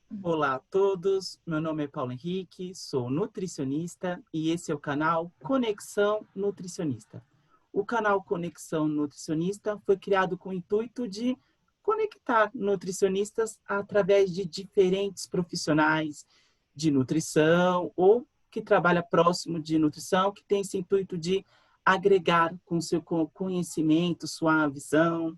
Olá a todos, meu nome é Paulo Henrique, sou nutricionista e esse é o canal Conexão Nutricionista. O canal Conexão Nutricionista foi criado com o intuito de conectar nutricionistas através de diferentes profissionais de nutrição ou que trabalha próximo de nutrição, que tem esse intuito de agregar com seu conhecimento, sua visão.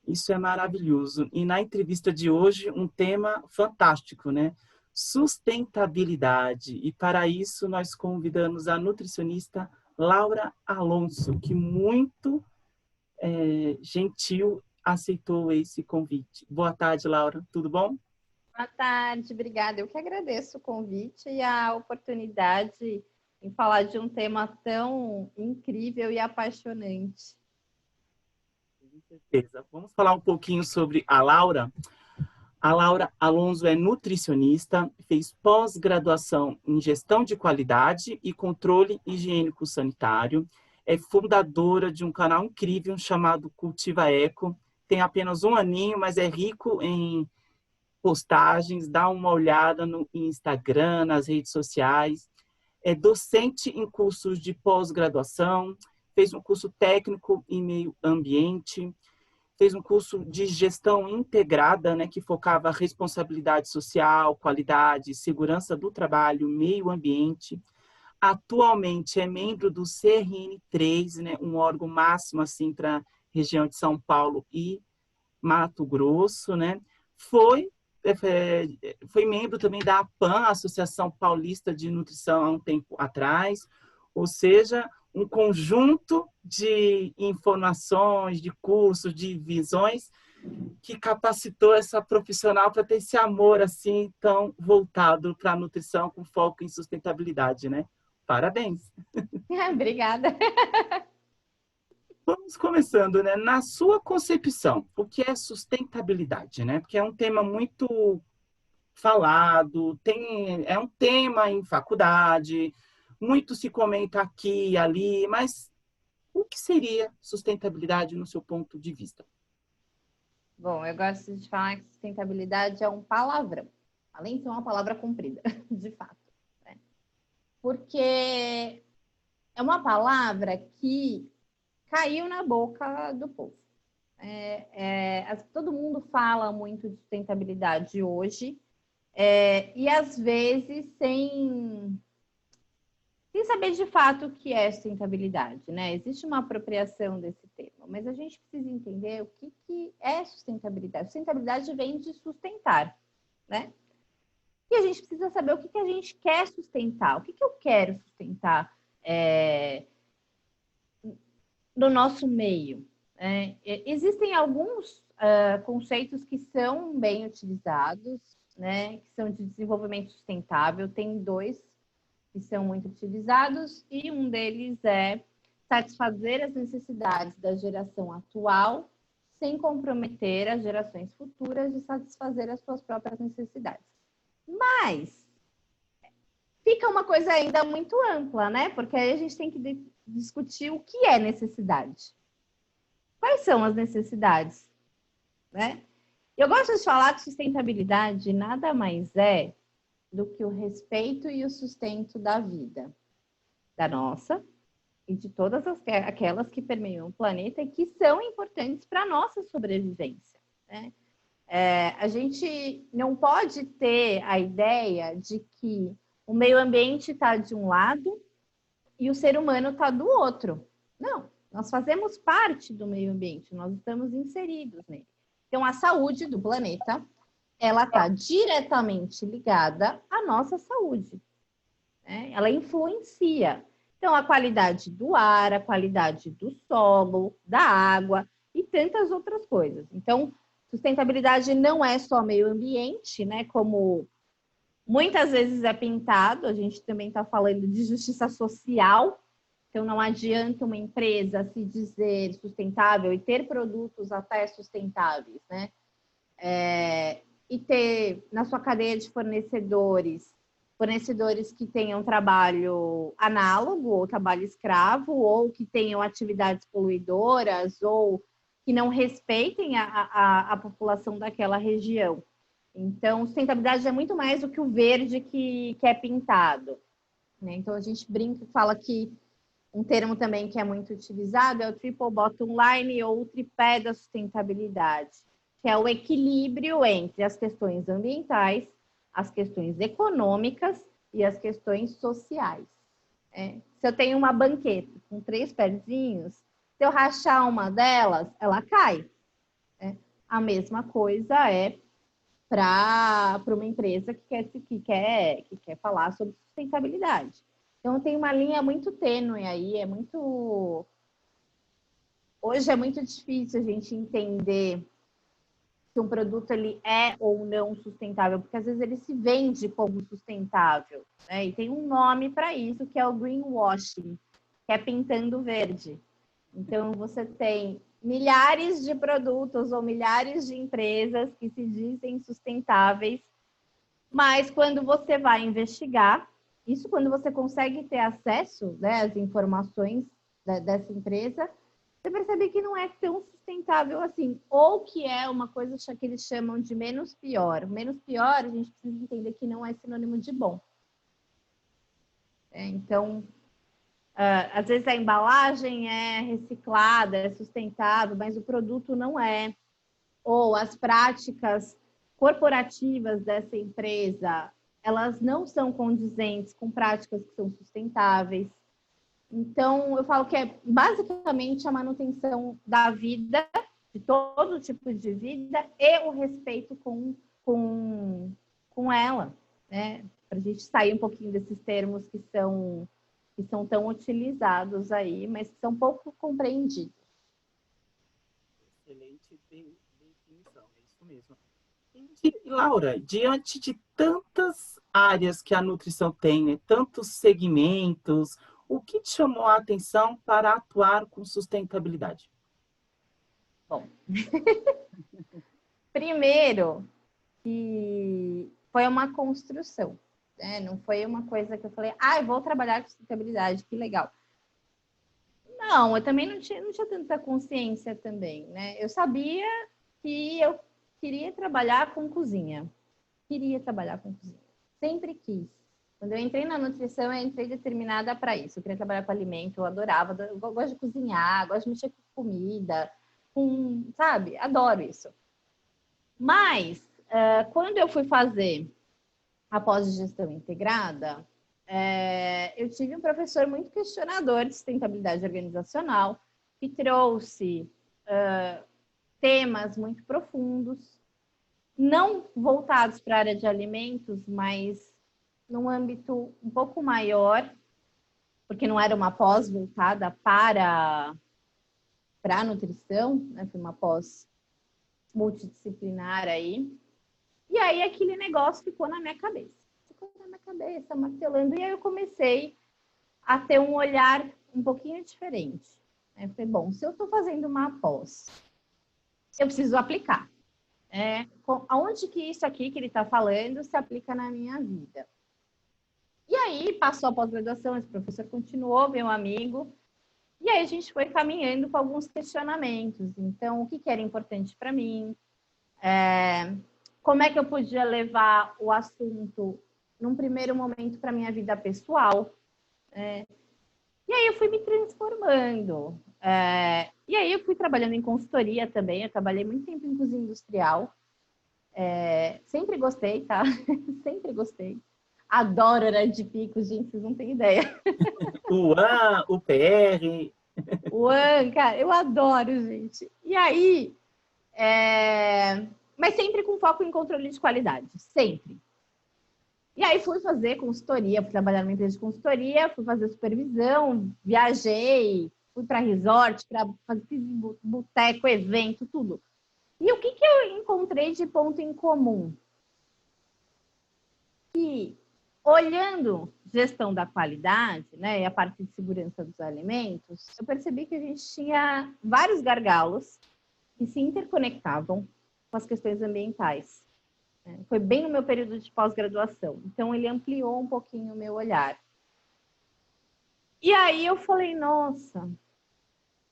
Isso é maravilhoso. E na entrevista de hoje, um tema fantástico, né? Sustentabilidade. E para isso, nós convidamos a nutricionista Laura Alonso, que muito gentil aceitou esse convite. Boa tarde, Laura. Tudo bom? Boa tarde, obrigada. Eu que agradeço o convite e a oportunidade em falar de um tema tão incrível e apaixonante. Com certeza. Vamos falar um pouquinho sobre a Laura. A Laura Alonso é nutricionista, fez pós-graduação em gestão de qualidade e controle higiênico sanitário, é fundadora de um canal incrível chamado Cultiva Eco, tem apenas um aninho, mas é rico em postagens, dá uma olhada no Instagram, nas redes sociais, é docente em cursos de pós-graduação, fez um curso técnico em meio ambiente, fez um curso de gestão integrada, né, que focava responsabilidade social, qualidade, segurança do trabalho, meio ambiente. Atualmente é membro do CRN3, né, um órgão máximo assim para a região de São Paulo e Mato Grosso, né? Foi membro também da APAN, Associação Paulista de Nutrição, há um tempo atrás, ou seja, um conjunto de informações, de cursos, de visões que capacitou essa profissional para ter esse amor assim tão voltado para a nutrição com foco em sustentabilidade, né? Parabéns. Obrigada. Vamos começando, né? Na sua concepção, o que é sustentabilidade, né? Porque é um tema muito falado, é um tema em faculdade, muito se comenta aqui e ali, mas o que seria sustentabilidade no seu ponto de vista? Bom, eu gosto de falar que sustentabilidade é um palavrão, além de ser uma palavra comprida, de fato. Né? Porque é uma palavra que caiu na boca do povo. Todo mundo fala muito de sustentabilidade hoje, e às vezes sem saber de fato o que é sustentabilidade, né? Existe uma apropriação desse termo, mas a gente precisa entender o que é sustentabilidade. Sustentabilidade vem de sustentar, né? E a gente precisa saber o que a gente quer sustentar, o que eu quero sustentar no nosso meio. Existem alguns conceitos que são bem utilizados, né? Que são de desenvolvimento sustentável. Tem dois que são muito utilizados, e um deles é satisfazer as necessidades da geração atual sem comprometer as gerações futuras de satisfazer as suas próprias necessidades. Mas fica uma coisa ainda muito ampla, né? Porque aí a gente tem que discutir o que é necessidade. Quais são as necessidades, né? Eu gosto de falar que sustentabilidade nada mais é do que o respeito e o sustento da vida, da nossa e de todas aquelas que permeiam o planeta e que são importantes para a nossa sobrevivência. Né? A gente não pode ter a ideia de que o meio ambiente está de um lado e o ser humano está do outro. Não, nós fazemos parte do meio ambiente, nós estamos inseridos nele. Então, a saúde do planeta ela está diretamente ligada à nossa saúde. Né? Ela influencia. Então, a qualidade do ar, a qualidade do solo, da água e tantas outras coisas. Então, sustentabilidade não é só meio ambiente, né? Como muitas vezes é pintado, a gente também está falando de justiça social. Então, não adianta uma empresa se dizer sustentável e ter produtos até sustentáveis, né? E ter na sua cadeia de fornecedores que tenham trabalho análogo ou trabalho escravo, ou que tenham atividades poluidoras, ou que não respeitem a população daquela região. Então, sustentabilidade é muito mais do que o verde que é pintado, né? Então, a gente brinca e fala que um termo também que é muito utilizado é o triple bottom line ou o tripé da sustentabilidade, que é o equilíbrio entre as questões ambientais, as questões econômicas e as questões sociais. Se eu tenho uma banqueta com 3 pezinhos, se eu rachar uma delas, ela cai. A mesma coisa é para uma empresa que quer falar sobre sustentabilidade. Então, tem uma linha muito tênue aí, hoje é muito difícil a gente entender se um produto ele é ou não sustentável, porque às vezes ele se vende como sustentável, né? E tem um nome para isso, que é o greenwashing, que é pintando verde. Então, você tem milhares de produtos ou milhares de empresas que se dizem sustentáveis, mas quando você vai investigar, isso quando você consegue ter acesso, né, às informações dessa empresa, você percebe que não é tão sustentável assim, ou que é uma coisa que eles chamam de menos pior. Menos pior, a gente precisa entender que não é sinônimo de bom. Então, às vezes a embalagem é reciclada, é sustentável, mas o produto não é. Ou as práticas corporativas dessa empresa, elas não são condizentes com práticas que são sustentáveis. Então, eu falo que é basicamente a manutenção da vida, de todo tipo de vida, e o respeito com ela, né? Para a gente sair um pouquinho desses termos que são tão utilizados aí, mas que são pouco compreendidos. Excelente definição, é isso mesmo. E, Laura, diante de tantas áreas que a nutrição tem, né, tantos segmentos, o que te chamou a atenção para atuar com sustentabilidade? Bom, primeiro que foi uma construção, né? Não foi uma coisa que eu falei, eu vou trabalhar com sustentabilidade, que legal. Não, eu também não tinha tanta consciência também, né? Eu sabia que eu queria trabalhar com cozinha. Queria trabalhar com cozinha. Sempre quis. Quando eu entrei na nutrição, eu entrei determinada para isso. Eu queria trabalhar com alimento, eu adorava. Eu gosto de cozinhar, gosto de mexer com comida, sabe? Adoro isso. Mas, quando eu fui fazer a pós-gestão integrada, eu tive um professor muito questionador de sustentabilidade organizacional, que trouxe temas muito profundos, não voltados para a área de alimentos, mas num âmbito um pouco maior, porque não era uma pós voltada para a nutrição, né? Foi uma pós multidisciplinar aí. E aí aquele negócio ficou na minha cabeça. Martelando. E aí eu comecei a ter um olhar um pouquinho diferente. Eu falei, bom, se eu estou fazendo uma pós, eu preciso aplicar. Aonde que isso aqui que ele está falando se aplica na minha vida? E aí passou a pós-graduação, esse professor continuou, meu amigo, e aí a gente foi caminhando com alguns questionamentos. Então, o que era importante para mim? Como é que eu podia levar o assunto num primeiro momento para minha vida pessoal? E aí eu fui me transformando. E aí eu fui trabalhando em consultoria também. Eu trabalhei muito tempo em cozinha industrial. Sempre gostei, tá? Sempre gostei. Adoro hora de pico, gente, vocês não têm ideia. O PR. Cara, eu adoro, gente. E aí, mas sempre com foco em controle de qualidade, sempre. E aí fui fazer consultoria, fui trabalhar numa empresa de consultoria, fui fazer supervisão, viajei, fui para resort, fiz boteco, evento, tudo. E o que eu encontrei de ponto em comum? Que, olhando gestão da qualidade, né, e a parte de segurança dos alimentos, eu percebi que a gente tinha vários gargalos que se interconectavam com as questões ambientais. Foi bem no meu período de pós-graduação. Então, ele ampliou um pouquinho o meu olhar. E aí eu falei, nossa,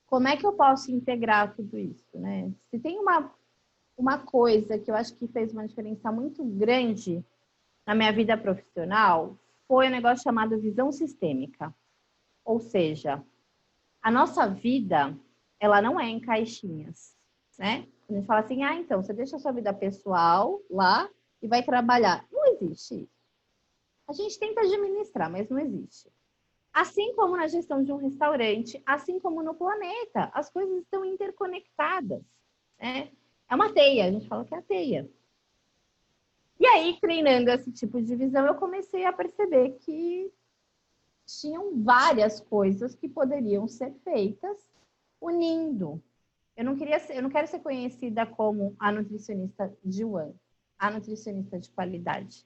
como é que eu posso integrar tudo isso, né? Se tem uma coisa que eu acho que fez uma diferença muito grande na minha vida profissional foi um negócio chamado visão sistêmica. Ou seja, a nossa vida, ela não é em caixinhas, né? A gente fala assim, então, você deixa a sua vida pessoal lá e vai trabalhar. Não existe isso. A gente tenta administrar, mas não existe. Assim como na gestão de um restaurante, assim como no planeta, as coisas estão interconectadas, né? É uma teia, a gente fala que é a teia. E aí, treinando esse tipo de visão, eu comecei a perceber que tinham várias coisas que poderiam ser feitas unindo. Eu não quero ser conhecida como a nutricionista de One, a nutricionista de qualidade.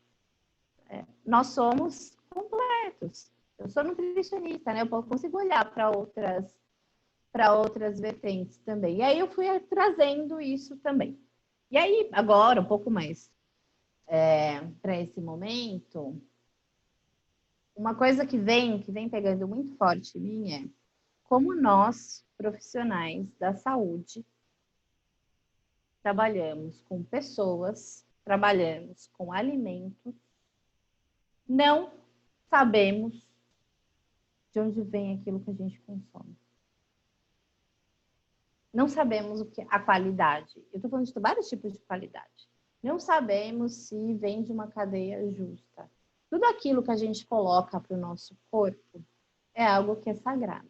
Nós somos completos. Eu sou nutricionista, né? Eu consigo olhar para outras vertentes também. E aí eu fui trazendo isso também. E aí, agora, um pouco mais para esse momento, uma coisa que vem pegando muito forte em mim é como nós, profissionais da saúde, trabalhamos com pessoas, trabalhamos com alimentos, não sabemos de onde vem aquilo que a gente consome. Não sabemos o que a qualidade. Eu estou falando de vários tipos de qualidade. Não sabemos se vem de uma cadeia justa. Tudo aquilo que a gente coloca para o nosso corpo é algo que é sagrado.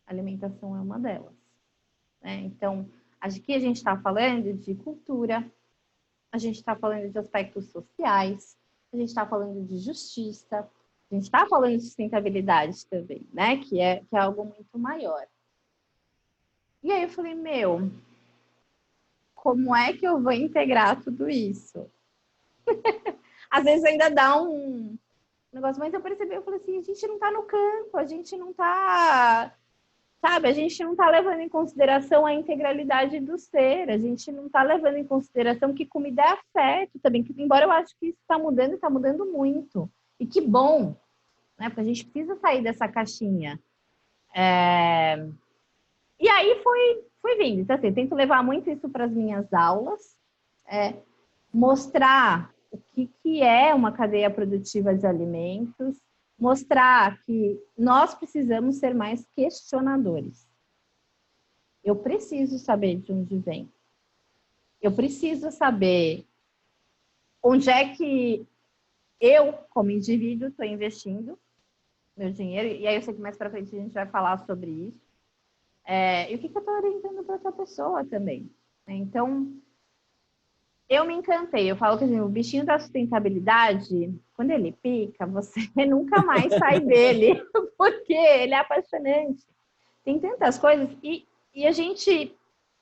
A alimentação é uma delas, né? Então, aqui a gente está falando de cultura, a gente está falando de aspectos sociais, a gente está falando de justiça, a gente está falando de sustentabilidade também, né? Que é algo muito maior. E aí eu falei, como é que eu vou integrar tudo isso? Às vezes ainda dá um negócio, mas eu percebi, eu falei assim, a gente não está no campo, a gente não está, sabe, a gente não está levando em consideração a integralidade do ser, a gente não está levando em consideração que comida é afeto também, que embora eu acho que isso está mudando e está mudando muito. E que bom, né? Porque a gente precisa sair dessa caixinha. E aí fui vindo. Então, assim, tento levar muito isso para as minhas aulas, mostrar o que é uma cadeia produtiva de alimentos, mostrar que nós precisamos ser mais questionadores. Eu preciso saber de onde vem. Eu preciso saber onde é que eu, como indivíduo, estou investindo meu dinheiro. E aí eu sei que mais para frente a gente vai falar sobre isso. E o que eu estou orientando para outra pessoa também. Então, eu me encantei. Eu falo que assim, o bichinho da sustentabilidade, quando ele pica, você nunca mais sai dele, porque ele é apaixonante. Tem tantas coisas. E a gente,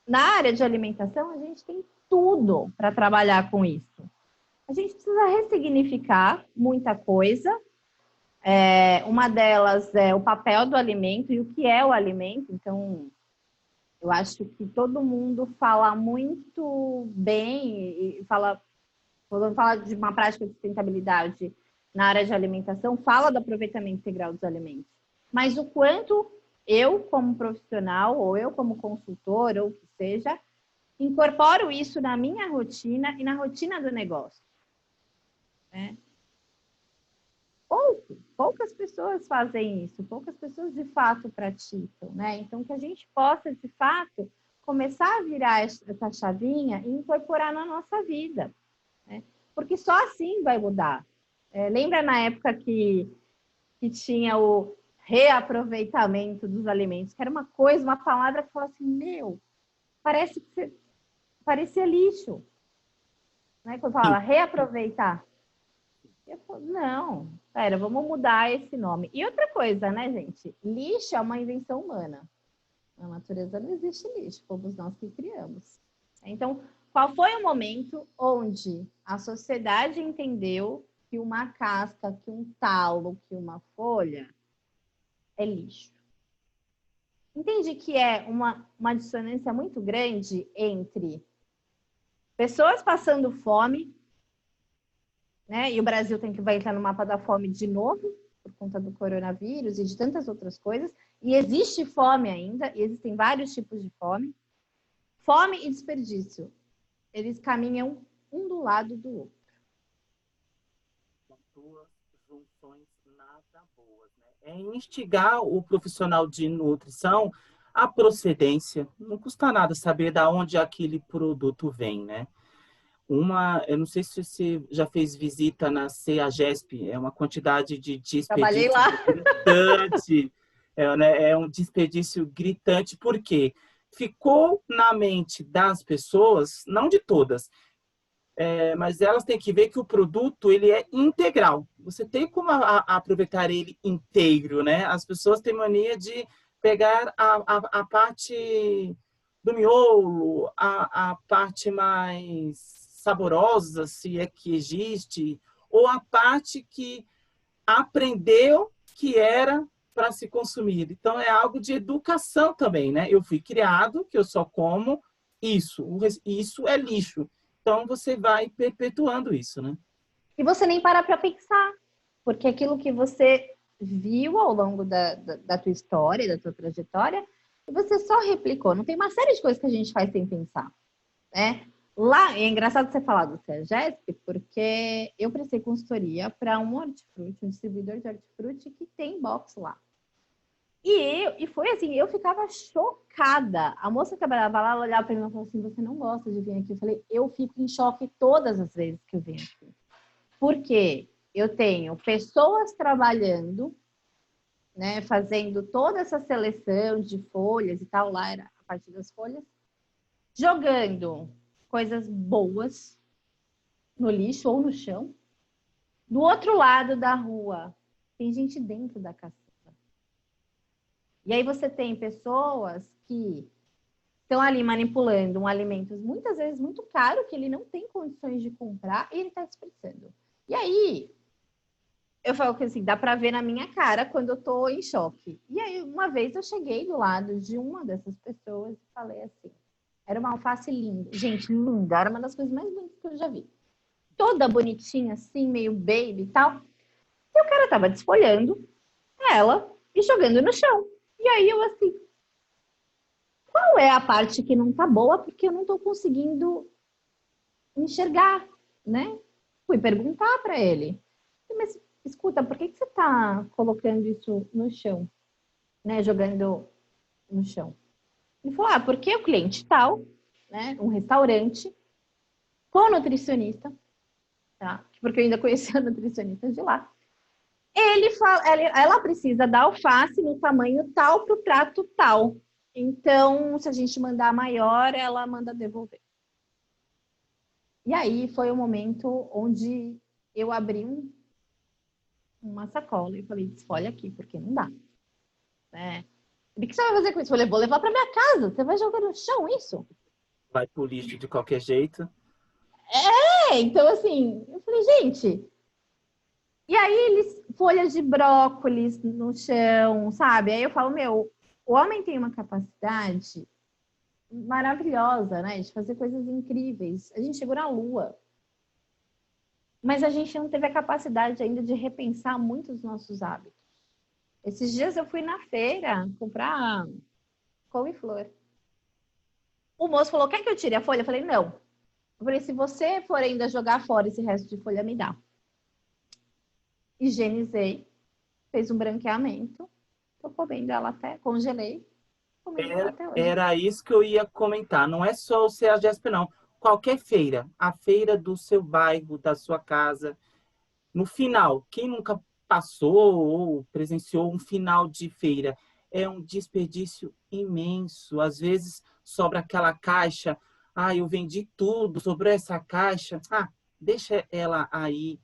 na área de alimentação, a gente tem tudo para trabalhar com isso. A gente precisa ressignificar muita coisa. Uma delas é o papel do alimento e o que é o alimento. Então, eu acho que todo mundo fala muito bem e quando fala de uma prática de sustentabilidade na área de alimentação, fala do aproveitamento integral dos alimentos. Mas o quanto eu, como profissional, ou eu como consultor, ou o que seja, incorporo isso na minha rotina e na rotina do negócio. Né? Poucas pessoas fazem isso, poucas pessoas de fato praticam, né? Então, que a gente possa, de fato, começar a virar essa chavinha e incorporar na nossa vida, né? Porque só assim vai mudar. Lembra na época que tinha o reaproveitamento dos alimentos, que era uma palavra que falava assim, parecia lixo, né? Quando falava reaproveitar. Eu falo, não, vamos mudar esse nome. E outra coisa, né, gente? Lixo é uma invenção humana. Na natureza não existe lixo, fomos nós que criamos. Então, qual foi o momento onde a sociedade entendeu que uma casca, que um talo, que uma folha é lixo? Entendi que é uma dissonância muito grande entre pessoas passando fome, né? E o Brasil vai entrar no mapa da fome de novo, por conta do coronavírus e de tantas outras coisas. E existe fome ainda, e existem vários tipos de fome. Fome e desperdício. eles caminham um do lado do outro. São duas junções nada boas, né? É instigar o profissional de nutrição a procedência. Não custa nada saber de onde aquele produto vem, né? Eu não sei se você já fez visita na CEAGESP, é uma quantidade de Trabalhei desperdício lá. gritante, é um desperdício gritante, porque ficou na mente das pessoas, não de todas, mas elas têm que ver que o produto ele é integral. Você tem como aproveitar ele inteiro, né? As pessoas têm mania de pegar a parte do miolo, a parte mais saborosa, se é que existe, ou a parte que aprendeu que era para se consumir. Então, é algo de educação também, né? Eu fui criado que eu só como isso. Isso é lixo. Então, você vai perpetuando isso, né? E você nem para pensar, porque aquilo que você viu ao longo da tua história, da tua trajetória, você só replicou. Não tem uma série de coisas que a gente faz sem pensar, né? Lá, é engraçado você falar do CEAGESP, porque eu prestei consultoria para um hortifruti, um distribuidor de hortifruti que tem box lá. E foi assim, eu ficava chocada. A moça que trabalhava lá, ela olhava para mim e falou assim, você não gosta de vir aqui? Eu falei, eu fico em choque todas as vezes que eu venho aqui. Porque eu tenho pessoas trabalhando, né, fazendo toda essa seleção de folhas e tal, lá era a partir das folhas, jogando coisas boas no lixo ou no chão. Do outro lado da rua, tem gente dentro da caçamba. E aí você tem pessoas que estão ali manipulando um alimento muitas vezes muito caro, que ele não tem condições de comprar, e ele está desperdiçando. E aí, eu falo que assim, dá para ver na minha cara quando eu tô em choque. E aí, uma vez eu cheguei do lado de uma dessas pessoas e falei assim, era uma alface linda. Gente, linda, era uma das coisas mais lindas que eu já vi. Toda bonitinha, assim, meio baby e tal. E o cara tava desfolhando ela e jogando no chão. E aí eu assim, qual é a parte que não tá boa? Porque eu não tô conseguindo enxergar, né? Fui perguntar para ele. Mas escuta, por que você tá colocando isso no chão, né? Jogando no chão? Ele falou, porque o cliente tal, né? Um restaurante com nutricionista, tá? Porque eu ainda conhecia a nutricionista de lá. Ele fala, ela precisa da alface no tamanho tal para o prato tal. Então, se a gente mandar maior, ela manda devolver. E aí foi o momento onde eu abri uma sacola e falei, olha aqui, porque não dá. Né? O que você vai fazer com isso? Eu falei, vou levar para minha casa. Você vai jogar no chão isso? Vai pro lixo de qualquer jeito. Então assim, eu falei, gente. E aí eles, folhas de brócolis no chão, sabe? Aí eu falo, meu, o homem tem uma capacidade maravilhosa, né? De fazer coisas incríveis. A gente chegou na Lua. Mas a gente não teve a capacidade ainda de repensar muito os nossos hábitos. Esses dias eu fui na feira comprar couve-flor. O moço falou, quer que eu tire a folha? Eu falei, não. Eu falei, se você for ainda jogar fora esse resto de folha, me dá. Higienizei, fez um branqueamento, tô comendo ela até, congelei, comendo ela até hoje. Era isso que eu ia comentar. Não é só o CEAGESP, não. Qualquer feira, a feira do seu bairro, da sua casa. No final, quem nunca passou ou presenciou um final de feira? É um desperdício imenso. Às vezes sobra aquela caixa. Eu vendi tudo, sobrou essa caixa. Deixa ela aí.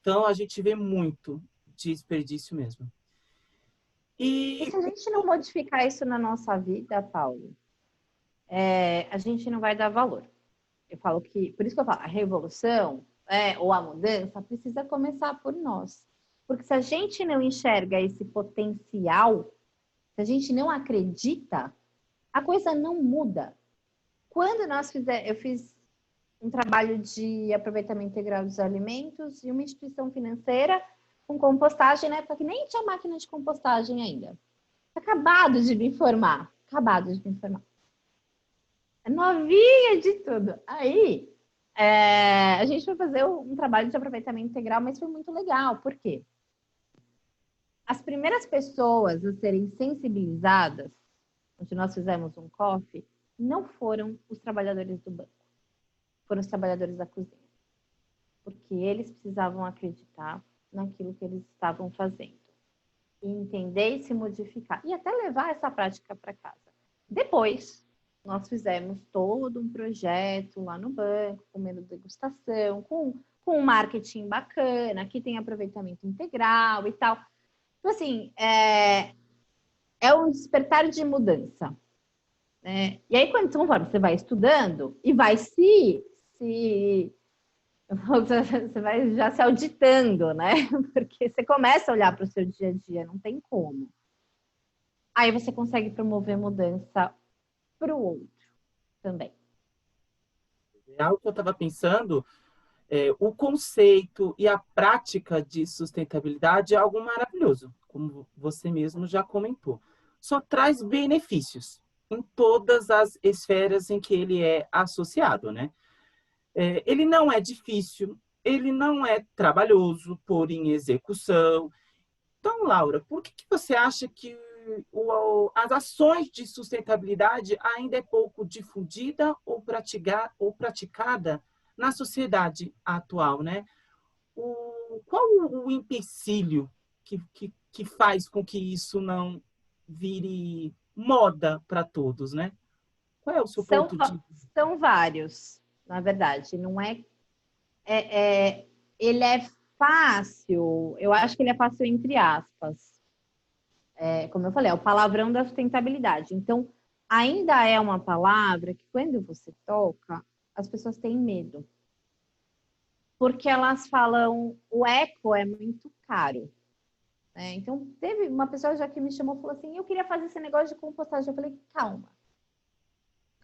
Então, a gente vê muito desperdício mesmo. E E se a gente não modificar isso na nossa vida, Paulo, a gente não vai dar valor. Eu falo que, por isso que eu falo, a revolução, ou a mudança, precisa começar por nós. Porque se a gente não enxerga esse potencial, se a gente não acredita, a coisa não muda. Quando eu fiz um trabalho de aproveitamento integral dos alimentos e uma instituição financeira com compostagem, na época que nem tinha máquina de compostagem ainda. Acabado de me formar. Acabado de me formar. Novinha de tudo. Aí, a gente foi fazer um trabalho de aproveitamento integral, mas foi muito legal. Por quê? As primeiras pessoas a serem sensibilizadas, onde nós fizemos um coffee, não foram os trabalhadores do banco, foram os trabalhadores da cozinha. Porque eles precisavam acreditar naquilo que eles estavam fazendo. E entender e se modificar. E até levar essa prática para casa. Depois, nós fizemos todo um projeto lá no banco, com menu degustação, com um marketing bacana, que tem aproveitamento integral e tal. Então, assim, é um despertar de mudança. Né? E aí, conforme você vai estudando e vai você vai já se auditando, né? Porque você começa a olhar para o seu dia a dia, não tem como. Aí você consegue promover mudança para o outro também. É algo que eu estava pensando, o conceito e a prática de sustentabilidade é algo maravilhoso, como você mesmo já comentou. Só traz benefícios em todas as esferas em que ele é associado, né? Ele não é difícil, ele não é trabalhoso por em execução. Então, Laura, por que você acha que as ações de sustentabilidade ainda é pouco difundida ou praticada na sociedade atual, né? Qual o empecilho que faz com que isso não vire moda para todos, né? Qual é o seu ponto de vista? São vários, na verdade. Não ele é fácil, eu acho que ele é fácil entre aspas. Como eu falei, é o palavrão da sustentabilidade. Então, ainda é uma palavra que, quando você toca, as pessoas têm medo. Porque elas falam, o eco é muito caro. Né? Então, teve uma pessoa já que me chamou e falou assim, eu queria fazer esse negócio de compostagem. Eu falei,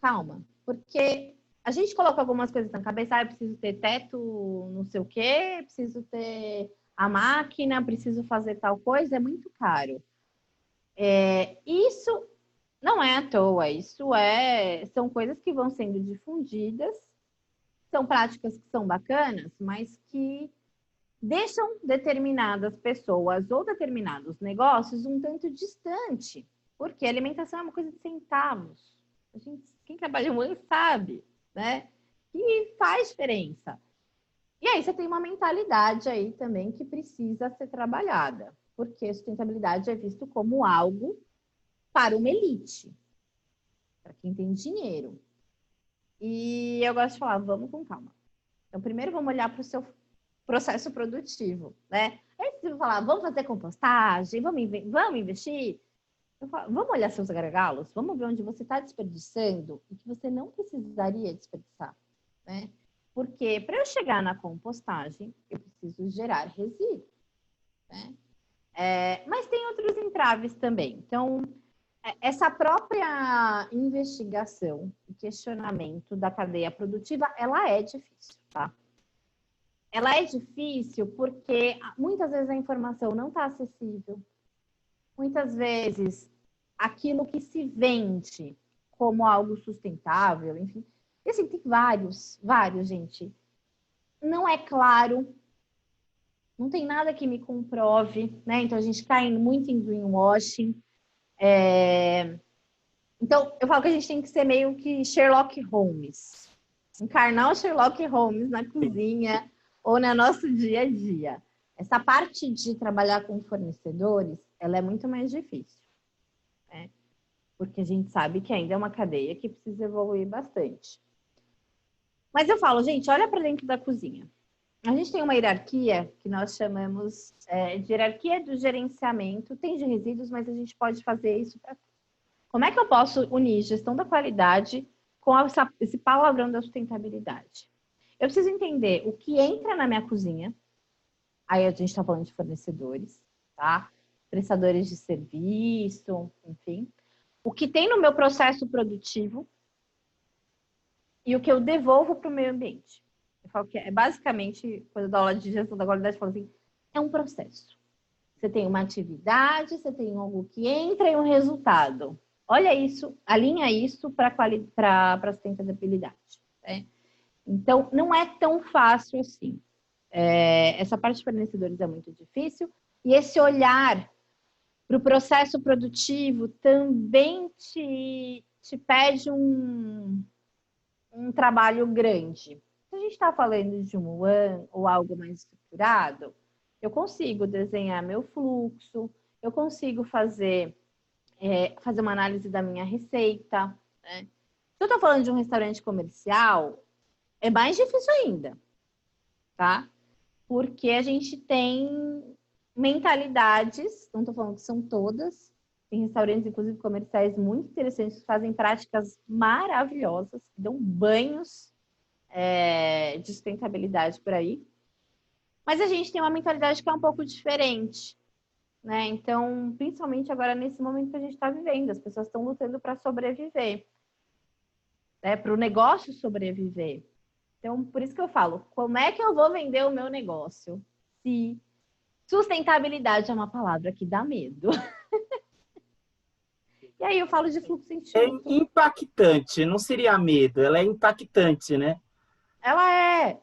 calma. Porque a gente coloca algumas coisas na cabeça, eu preciso ter teto, não sei o quê, preciso ter a máquina, preciso fazer tal coisa, é muito caro. Isso não é à toa, são coisas que vão sendo difundidas, são práticas que são bacanas, mas que deixam determinadas pessoas ou determinados negócios um tanto distante, porque a alimentação é uma coisa de centavos. Quem trabalha um ano sabe, né? E faz diferença. E aí você tem uma mentalidade aí também que precisa ser trabalhada, porque sustentabilidade é visto como algo para uma elite, para quem tem dinheiro. E eu gosto de falar, vamos com calma. Então, primeiro vamos olhar para o seu processo produtivo, né? Antes de falar, vamos fazer compostagem, vamos investir, eu falo, vamos olhar seus gargalos, vamos ver onde você está desperdiçando e que você não precisaria desperdiçar, né? Porque para eu chegar na compostagem, eu preciso gerar resíduo, né? Mas tem outros entraves também. Então, essa própria investigação e questionamento da cadeia produtiva, ela é difícil, tá? Ela é difícil porque muitas vezes a informação não está acessível. Muitas vezes aquilo que se vende como algo sustentável, enfim. E assim, tem vários, gente. Não é claro, não tem nada que me comprove, né? Então a gente cai muito em greenwashing. Então, eu falo que a gente tem que ser meio que Sherlock Holmes. Encarnar o Sherlock Holmes na cozinha ou no nosso dia a dia. Essa parte de trabalhar com fornecedores, ela é muito mais difícil. Né? Porque a gente sabe que ainda é uma cadeia que precisa evoluir bastante. Mas eu falo, gente, olha para dentro da cozinha. A gente tem uma hierarquia que nós chamamos de hierarquia do gerenciamento. Tem de resíduos, mas a gente pode fazer isso para... Como é que eu posso unir gestão da qualidade com esse palavrão da sustentabilidade? Eu preciso entender o que entra na minha cozinha. Aí a gente está falando de fornecedores, tá? Prestadores de serviço, enfim. O que tem no meu processo produtivo e o que eu devolvo para o meio ambiente. Eu falo que basicamente, quando eu dou aula de gestão da qualidade, eu falo assim, é um processo. Você tem uma atividade, você tem algo que entra e um resultado. Olha isso, alinha isso para a sustentabilidade. Né? Então, não é tão fácil assim. Essa parte de fornecedores é muito difícil. E esse olhar para o processo produtivo também te pede um trabalho grande. Se a gente está falando de um one ou algo mais estruturado, eu consigo desenhar meu fluxo, eu consigo fazer uma análise da minha receita. Né? Se eu estou falando de um restaurante comercial, é mais difícil ainda, tá? Porque a gente tem mentalidades, não estou falando que são todas, tem restaurantes, inclusive comerciais, muito interessantes, que fazem práticas maravilhosas, que dão banhos de sustentabilidade por aí. Mas a gente tem uma mentalidade que é um pouco diferente, né? Então, principalmente agora nesse momento que a gente está vivendo, as pessoas estão lutando para sobreviver, né? Para o negócio sobreviver. Então, por isso que eu falo, como é que eu vou vender o meu negócio se sustentabilidade é uma palavra que dá medo? E aí eu falo de fluxo É enxuto. impactante, não seria medo, ela é impactante, né? Ela é.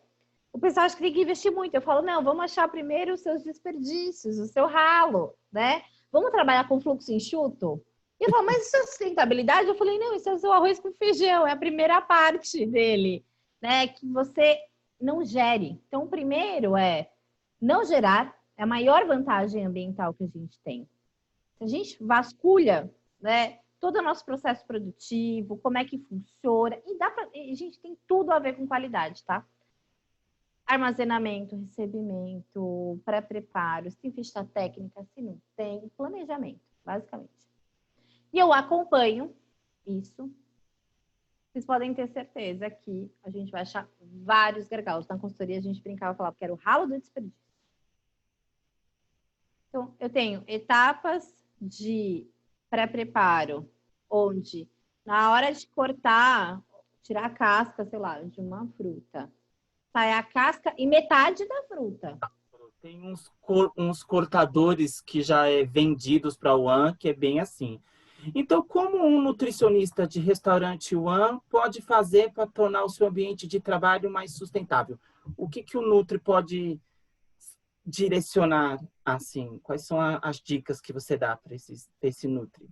O pessoal acha que tem que investir muito. Eu falo, não, vamos achar primeiro os seus desperdícios, o seu ralo, né? Vamos trabalhar com fluxo enxuto? E eu falo, mas isso é sustentabilidade? Eu falei, não, isso é o seu arroz com feijão, é a primeira parte dele, né? Que você não gere. Então, o primeiro é não gerar, é a maior vantagem ambiental que a gente tem. Se a gente vasculha, né, todo o nosso processo produtivo, como é que funciona, e a gente tem tudo a ver com qualidade, tá? Armazenamento, recebimento, pré-preparo, se tem ficha técnica, se não tem, planejamento, basicamente. E eu acompanho isso. Vocês podem ter certeza que a gente vai achar vários gargalos. Na consultoria a gente brincava e falava que era o ralo do desperdício. Então, eu tenho etapas de pré-preparo, onde na hora de cortar, tirar a casca, sei lá, de uma fruta, sai a casca e metade da fruta. Tem uns cortadores que já é vendidos para o One, que é bem assim. Então, como um nutricionista de restaurante One pode fazer para tornar o seu ambiente de trabalho mais sustentável? O que o Nutri pode direcionar assim? Quais são as dicas que você dá para esse Nutri?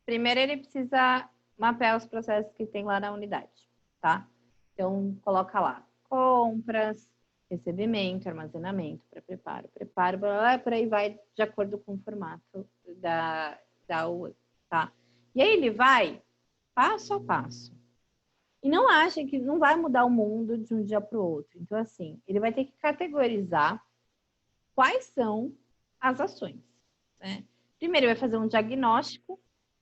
Primeiro, ele precisa mapear os processos que tem lá na unidade, tá? Então, coloca lá compras, recebimento, armazenamento, pré-preparo, preparo, blá, blá, por aí vai de acordo com o formato da UE, tá? E aí ele vai passo a passo. E não acha que não vai mudar o mundo de um dia para o outro. Então, assim, ele vai ter que categorizar quais são as ações, né? Primeiro, ele vai fazer um diagnóstico,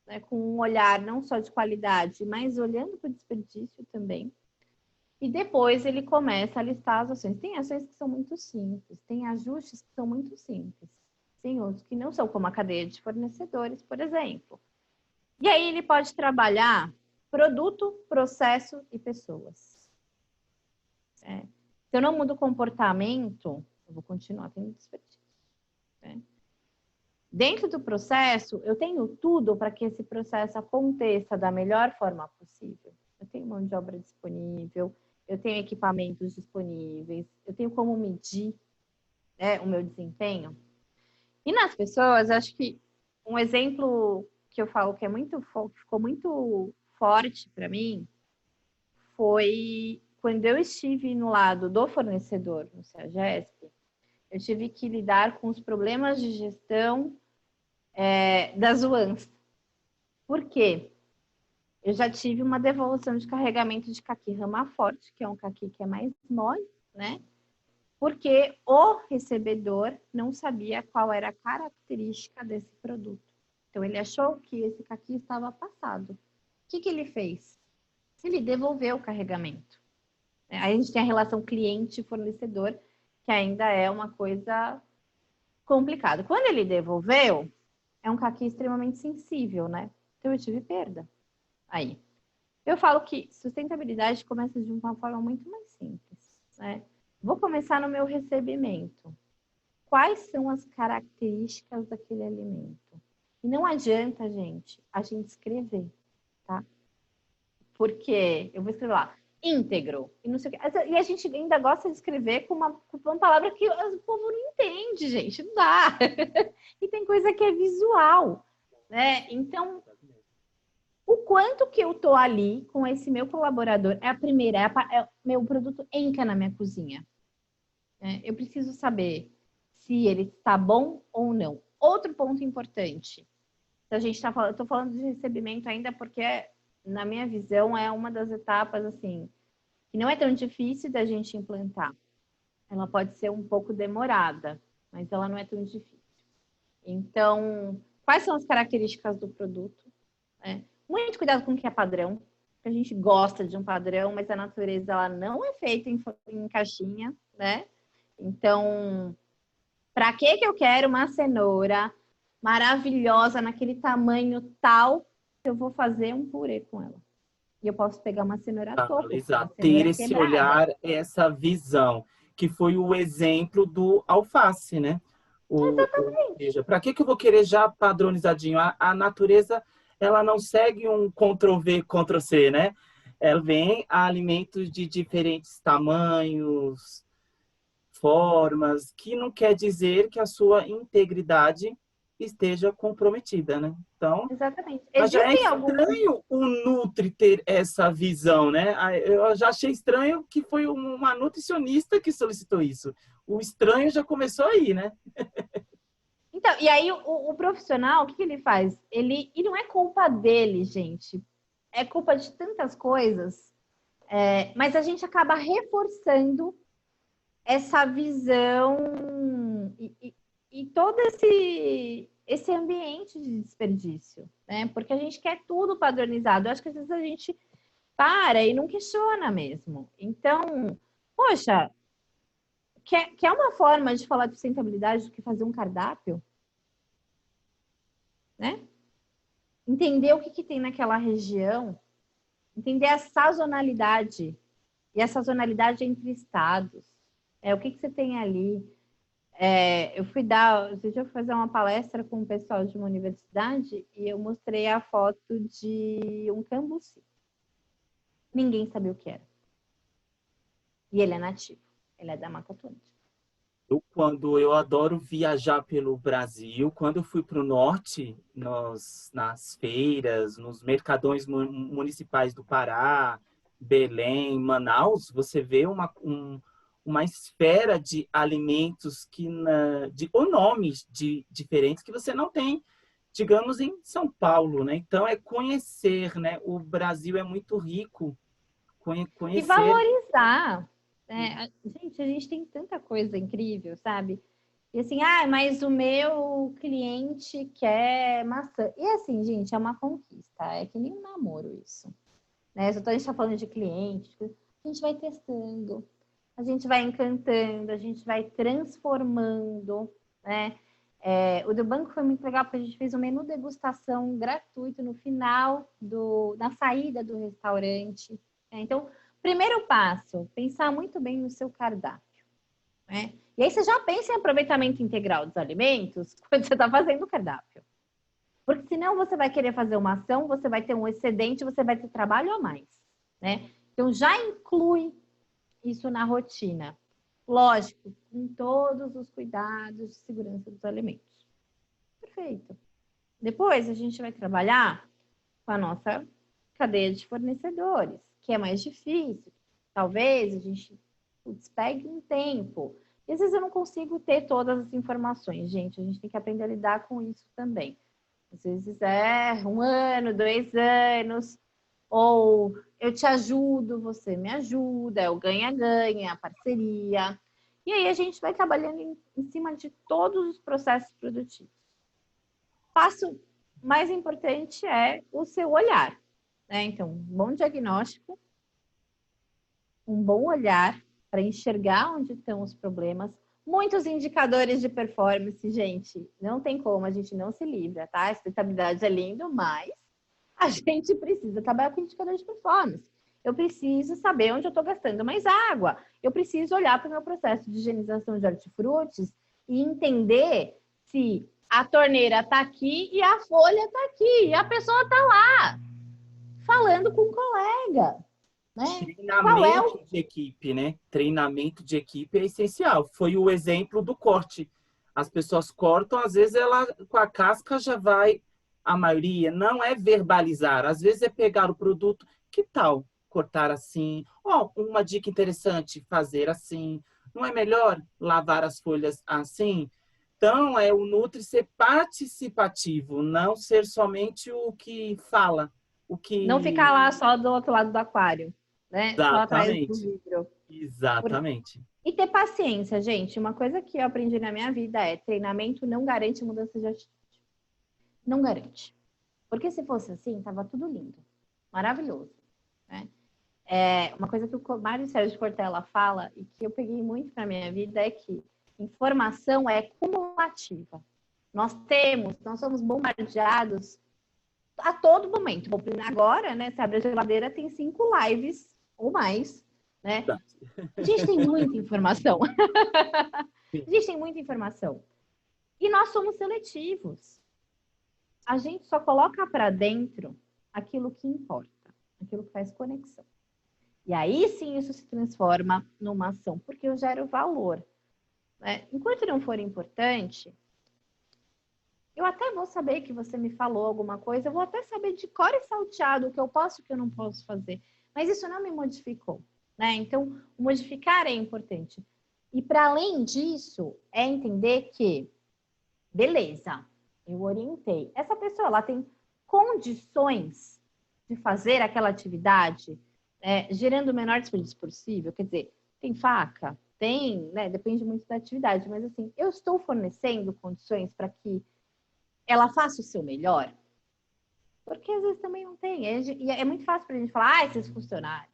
né, com um olhar não só de qualidade, mas olhando para o desperdício também. E depois ele começa a listar as ações. Tem ações que são muito simples, tem ajustes que são muito simples, tem outros que não são, como a cadeia de fornecedores, por exemplo. E aí ele pode trabalhar produto, processo e pessoas. Se eu não mudo o comportamento, eu vou continuar tendo desperdício. Dentro do processo, eu tenho tudo para que esse processo aconteça da melhor forma possível. Eu tenho mão de obra disponível, eu tenho equipamentos disponíveis, eu tenho como medir, né, o meu desempenho. E nas pessoas, acho que um exemplo que eu falo que ficou muito forte para mim foi quando eu estive no lado do fornecedor no CEAGESP, eu tive que lidar com os problemas de gestão das UANs. Por quê? Eu já tive uma devolução de carregamento de caqui rama forte, que é um caqui que é mais mole, né? Porque o recebedor não sabia qual era a característica desse produto. Então, ele achou que esse caqui estava passado. O que ele fez? Ele devolveu o carregamento. Aí a gente tem a relação cliente-fornecedor, que ainda é uma coisa complicada. Quando ele devolveu, é um caqui extremamente sensível, né? Então eu tive perda. Aí. Eu falo que sustentabilidade começa de uma forma muito mais simples, né? Vou começar no meu recebimento. Quais são as características daquele alimento? E não adianta, gente, a gente escrever, tá? Porque eu vou escrever lá, íntegro. E, não sei o quê. E a gente ainda gosta de escrever com uma palavra que o povo não entende, gente. Não dá. E tem coisa que é visual, né? Então, o quanto que eu tô ali com esse meu colaborador é a primeira, é o meu produto entra na minha cozinha. Eu preciso saber se ele está bom ou não. Outro ponto importante. Se a gente está falando, eu tô falando de recebimento ainda porque, na minha visão, é uma das etapas, assim, que não é tão difícil da gente implantar. Ela pode ser um pouco demorada, mas ela não é tão difícil. Então, quais são as características do produto? Muito cuidado com o que é padrão, porque a gente gosta de um padrão, mas a natureza ela não é feita em caixinha, né? Então, para que eu quero uma cenoura maravilhosa naquele tamanho tal, eu vou fazer um purê com ela. E eu posso pegar uma cenoura topo, uma Exato, ter cenoura esse quebrada. olhar, essa visão, que foi o exemplo do alface, né? Veja, para que eu vou querer já padronizadinho? A natureza, ela não segue um Ctrl+V, Ctrl+C, né? Ela vem a alimentos de diferentes tamanhos, formas, que não quer dizer que a sua integridade esteja comprometida, né? Então, Exatamente. mas já é Existem alguns. estranho o Nutri ter essa visão, né? Eu já achei estranho que foi uma nutricionista que solicitou isso. O estranho já começou aí, né? Então, e aí o profissional, o que ele faz? E não é culpa dele, gente. É culpa de tantas coisas, mas a gente acaba reforçando essa visão e todo esse ambiente de desperdício, né? Porque a gente quer tudo padronizado. Eu acho que às vezes a gente para e não questiona mesmo. Então, poxa, quer uma forma de falar de sustentabilidade do que fazer um cardápio, né? Entender o que tem naquela região, entender a sazonalidade e a sazonalidade entre estados. O que você tem ali? Eu fui fazer uma palestra com o pessoal de uma universidade e eu mostrei a foto de um cambuci. Ninguém sabia o que era. E ele é nativo. Ele é da Mata Atlântica. Quando eu adoro viajar pelo Brasil, quando eu fui para o norte, nas feiras, nos mercadões municipais do Pará, Belém, Manaus, você vê uma esfera de alimentos ou nomes diferentes que você não tem, digamos, em São Paulo, né? Então, é conhecer, né? O Brasil é muito rico, E conhecer. valorizar. Gente, a gente tem tanta coisa incrível, sabe? E assim, mas o meu cliente quer maçã. E assim, gente, é uma conquista. É que nem um namoro isso. Né? Só a gente tá falando de cliente, a gente vai testando, a gente vai encantando, a gente vai transformando, né? O do banco foi muito legal porque a gente fez um menu degustação gratuito no final na saída do restaurante. Né? Então, primeiro passo, pensar muito bem no seu cardápio. Né? E aí você já pensa em aproveitamento integral dos alimentos quando você está fazendo o cardápio. Porque senão você vai querer fazer uma ação, você vai ter um excedente, você vai ter trabalho a mais. Né? Então já inclui isso na rotina. Lógico, com todos os cuidados de segurança dos alimentos. Perfeito. Depois a gente vai trabalhar com a nossa cadeia de fornecedores, que é mais difícil. Talvez a gente pegue um tempo. E às vezes eu não consigo ter todas as informações, gente. A gente tem que aprender a lidar com isso também. Às vezes é 1 ano, 2 anos, ou eu te ajudo, você me ajuda, é o ganha-ganha, a parceria. E aí a gente vai trabalhando em cima de todos os processos produtivos. O passo mais importante é o seu olhar. Né? Então, um bom diagnóstico, um bom olhar para enxergar onde estão os problemas. Muitos indicadores de performance, gente, não tem como, a gente não se livra, tá? A sustentabilidade é lindo, mas a gente precisa trabalhar com indicadores de performance. Eu preciso saber onde eu estou gastando mais água. Eu preciso olhar para o meu processo de higienização de hortifrutis e entender se a torneira está aqui e a folha está aqui. E a pessoa está lá, falando com um colega. né? Qual é o... Treinamento de equipe, né? Treinamento de equipe é essencial. Foi o exemplo do corte. As pessoas cortam, às vezes ela com a casca já vai, a maioria não é verbalizar, às vezes é pegar o produto, que tal cortar assim? Ó, uma dica interessante, fazer assim. Não é melhor lavar as folhas assim? Então, é o Nutri ser participativo, não ser somente o que fala, o Não ficar que... lá só do outro lado do aquário, né? Só atrás do Exatamente. vidro. Exatamente. E ter paciência, gente. Uma coisa que eu aprendi na minha vida é treinamento não garante mudança de atitude. Não garante. Porque se fosse assim, tava tudo lindo. Maravilhoso. Né? Uma coisa que o Mário Sérgio Cortella fala e que eu peguei muito para minha vida é que informação é cumulativa. Nós somos bombardeados a todo momento. Agora, né, se abre a geladeira, tem 5 lives ou mais, né? A gente tem muita informação. A gente tem muita informação. E nós somos seletivos. A gente só coloca para dentro aquilo que importa, aquilo que faz conexão. E aí sim isso se transforma numa ação, porque eu gero valor. Né? Enquanto não for importante, eu até vou saber que você me falou alguma coisa, eu vou até saber de cor e salteado o que eu posso e o que eu não posso fazer. Mas isso não me modificou. Né? Então, o modificar é importante. E para além disso, é entender que, beleza, eu orientei. Essa pessoa ela tem condições de fazer aquela atividade gerando o menor desperdício possível. Quer dizer, tem faca? Tem, né? Depende muito da atividade. Mas assim, eu estou fornecendo condições para que ela faça o seu melhor? Porque às vezes também não tem. E é muito fácil para a gente falar, esses funcionários.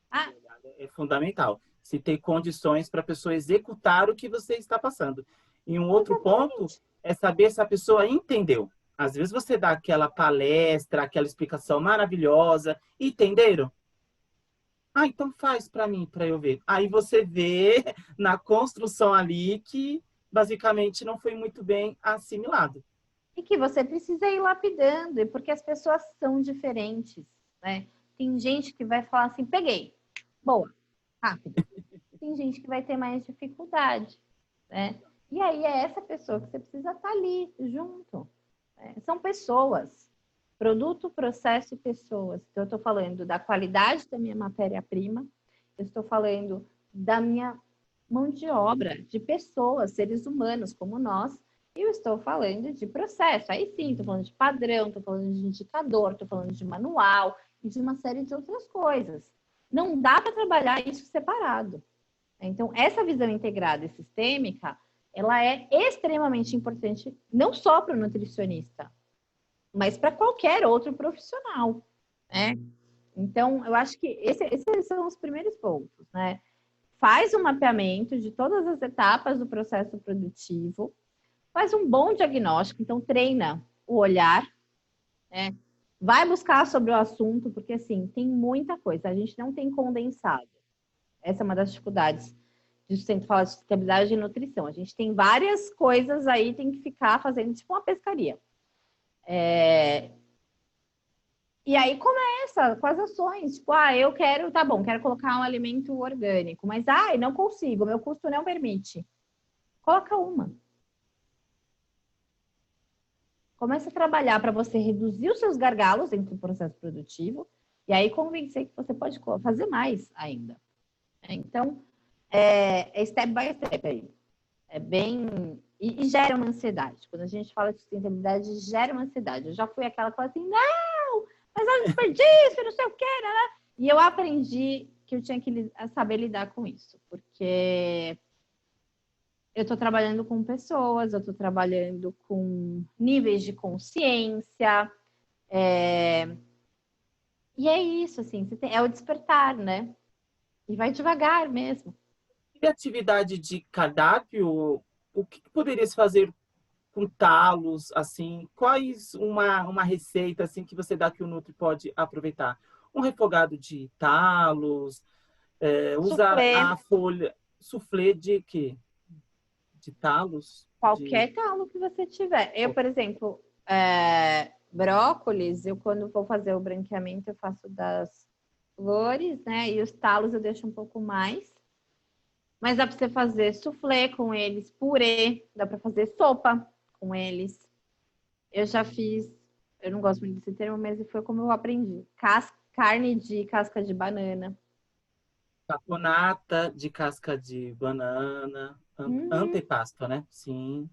Ah, É fundamental. Se ter condições para a pessoa executar o que você está passando. E um outro ponto exatamente. é saber se a pessoa entendeu. Às vezes você dá aquela palestra, aquela explicação maravilhosa, entenderam? Ah, então faz para mim, para eu ver. Aí você vê na construção ali que basicamente não foi muito bem assimilado. E que você precisa ir lapidando, porque as pessoas são diferentes, né? Tem gente que vai falar assim, peguei, boa, rápido. Tem gente que vai ter mais dificuldade, né? E aí é essa pessoa que você precisa estar ali, junto. Né? São pessoas, produto, processo e pessoas. Então, eu estou falando da qualidade da minha matéria-prima, eu estou falando da minha mão de obra, de pessoas, seres humanos como nós, e eu estou falando de processo. Aí sim, estou falando de padrão, estou falando de indicador, estou falando de manual e de uma série de outras coisas. Não dá para trabalhar isso separado. Então, essa visão integrada e sistêmica, ela é extremamente importante, não só para o nutricionista, mas para qualquer outro profissional, né? Então, eu acho que esses são os primeiros pontos, né? Faz um mapeamento de todas as etapas do processo produtivo, faz um bom diagnóstico, então treina o olhar, né? Vai buscar sobre o assunto, porque assim, tem muita coisa, a gente não tem condensado. Essa é uma das dificuldades de sempre falar de sustentabilidade e nutrição. A gente tem várias coisas aí, tem que ficar fazendo tipo uma pescaria. E aí começa com as ações, tipo, eu quero, tá bom, quero colocar um alimento orgânico, mas não consigo, meu custo não permite. Coloca uma. Começa a trabalhar para você reduzir os seus gargalos dentro do processo produtivo e aí convencer que você pode fazer mais ainda. Então, é step by step aí. É bem... E gera uma ansiedade. Quando a gente fala de sustentabilidade, gera uma ansiedade. Eu já fui aquela que fala assim, não, mas é um desperdício, não sei o quê, né? E eu aprendi que eu tinha que saber lidar com isso, porque eu estou trabalhando com pessoas, eu estou trabalhando com níveis de consciência, e é isso, assim, é o despertar, né? E vai devagar mesmo. Criatividade de cardápio, o que poderia se fazer com talos, assim? Quais uma receita assim que você dá que o Nutri pode aproveitar? Um refogado de talos, usar Soufflé, a folha, soufflé de quê? De talos? De... qualquer talo que você tiver. Eu, por exemplo, brócolis, eu quando vou fazer o branqueamento, eu faço flores, né? E os talos eu deixo um pouco mais. Mas dá para você fazer soufflé com eles, purê, dá para fazer sopa com eles. Eu já fiz, eu não gosto muito desse termo, mas foi como eu aprendi. Carne de casca de banana. Caponata de casca de banana, Hum, antepasto, né? Sim,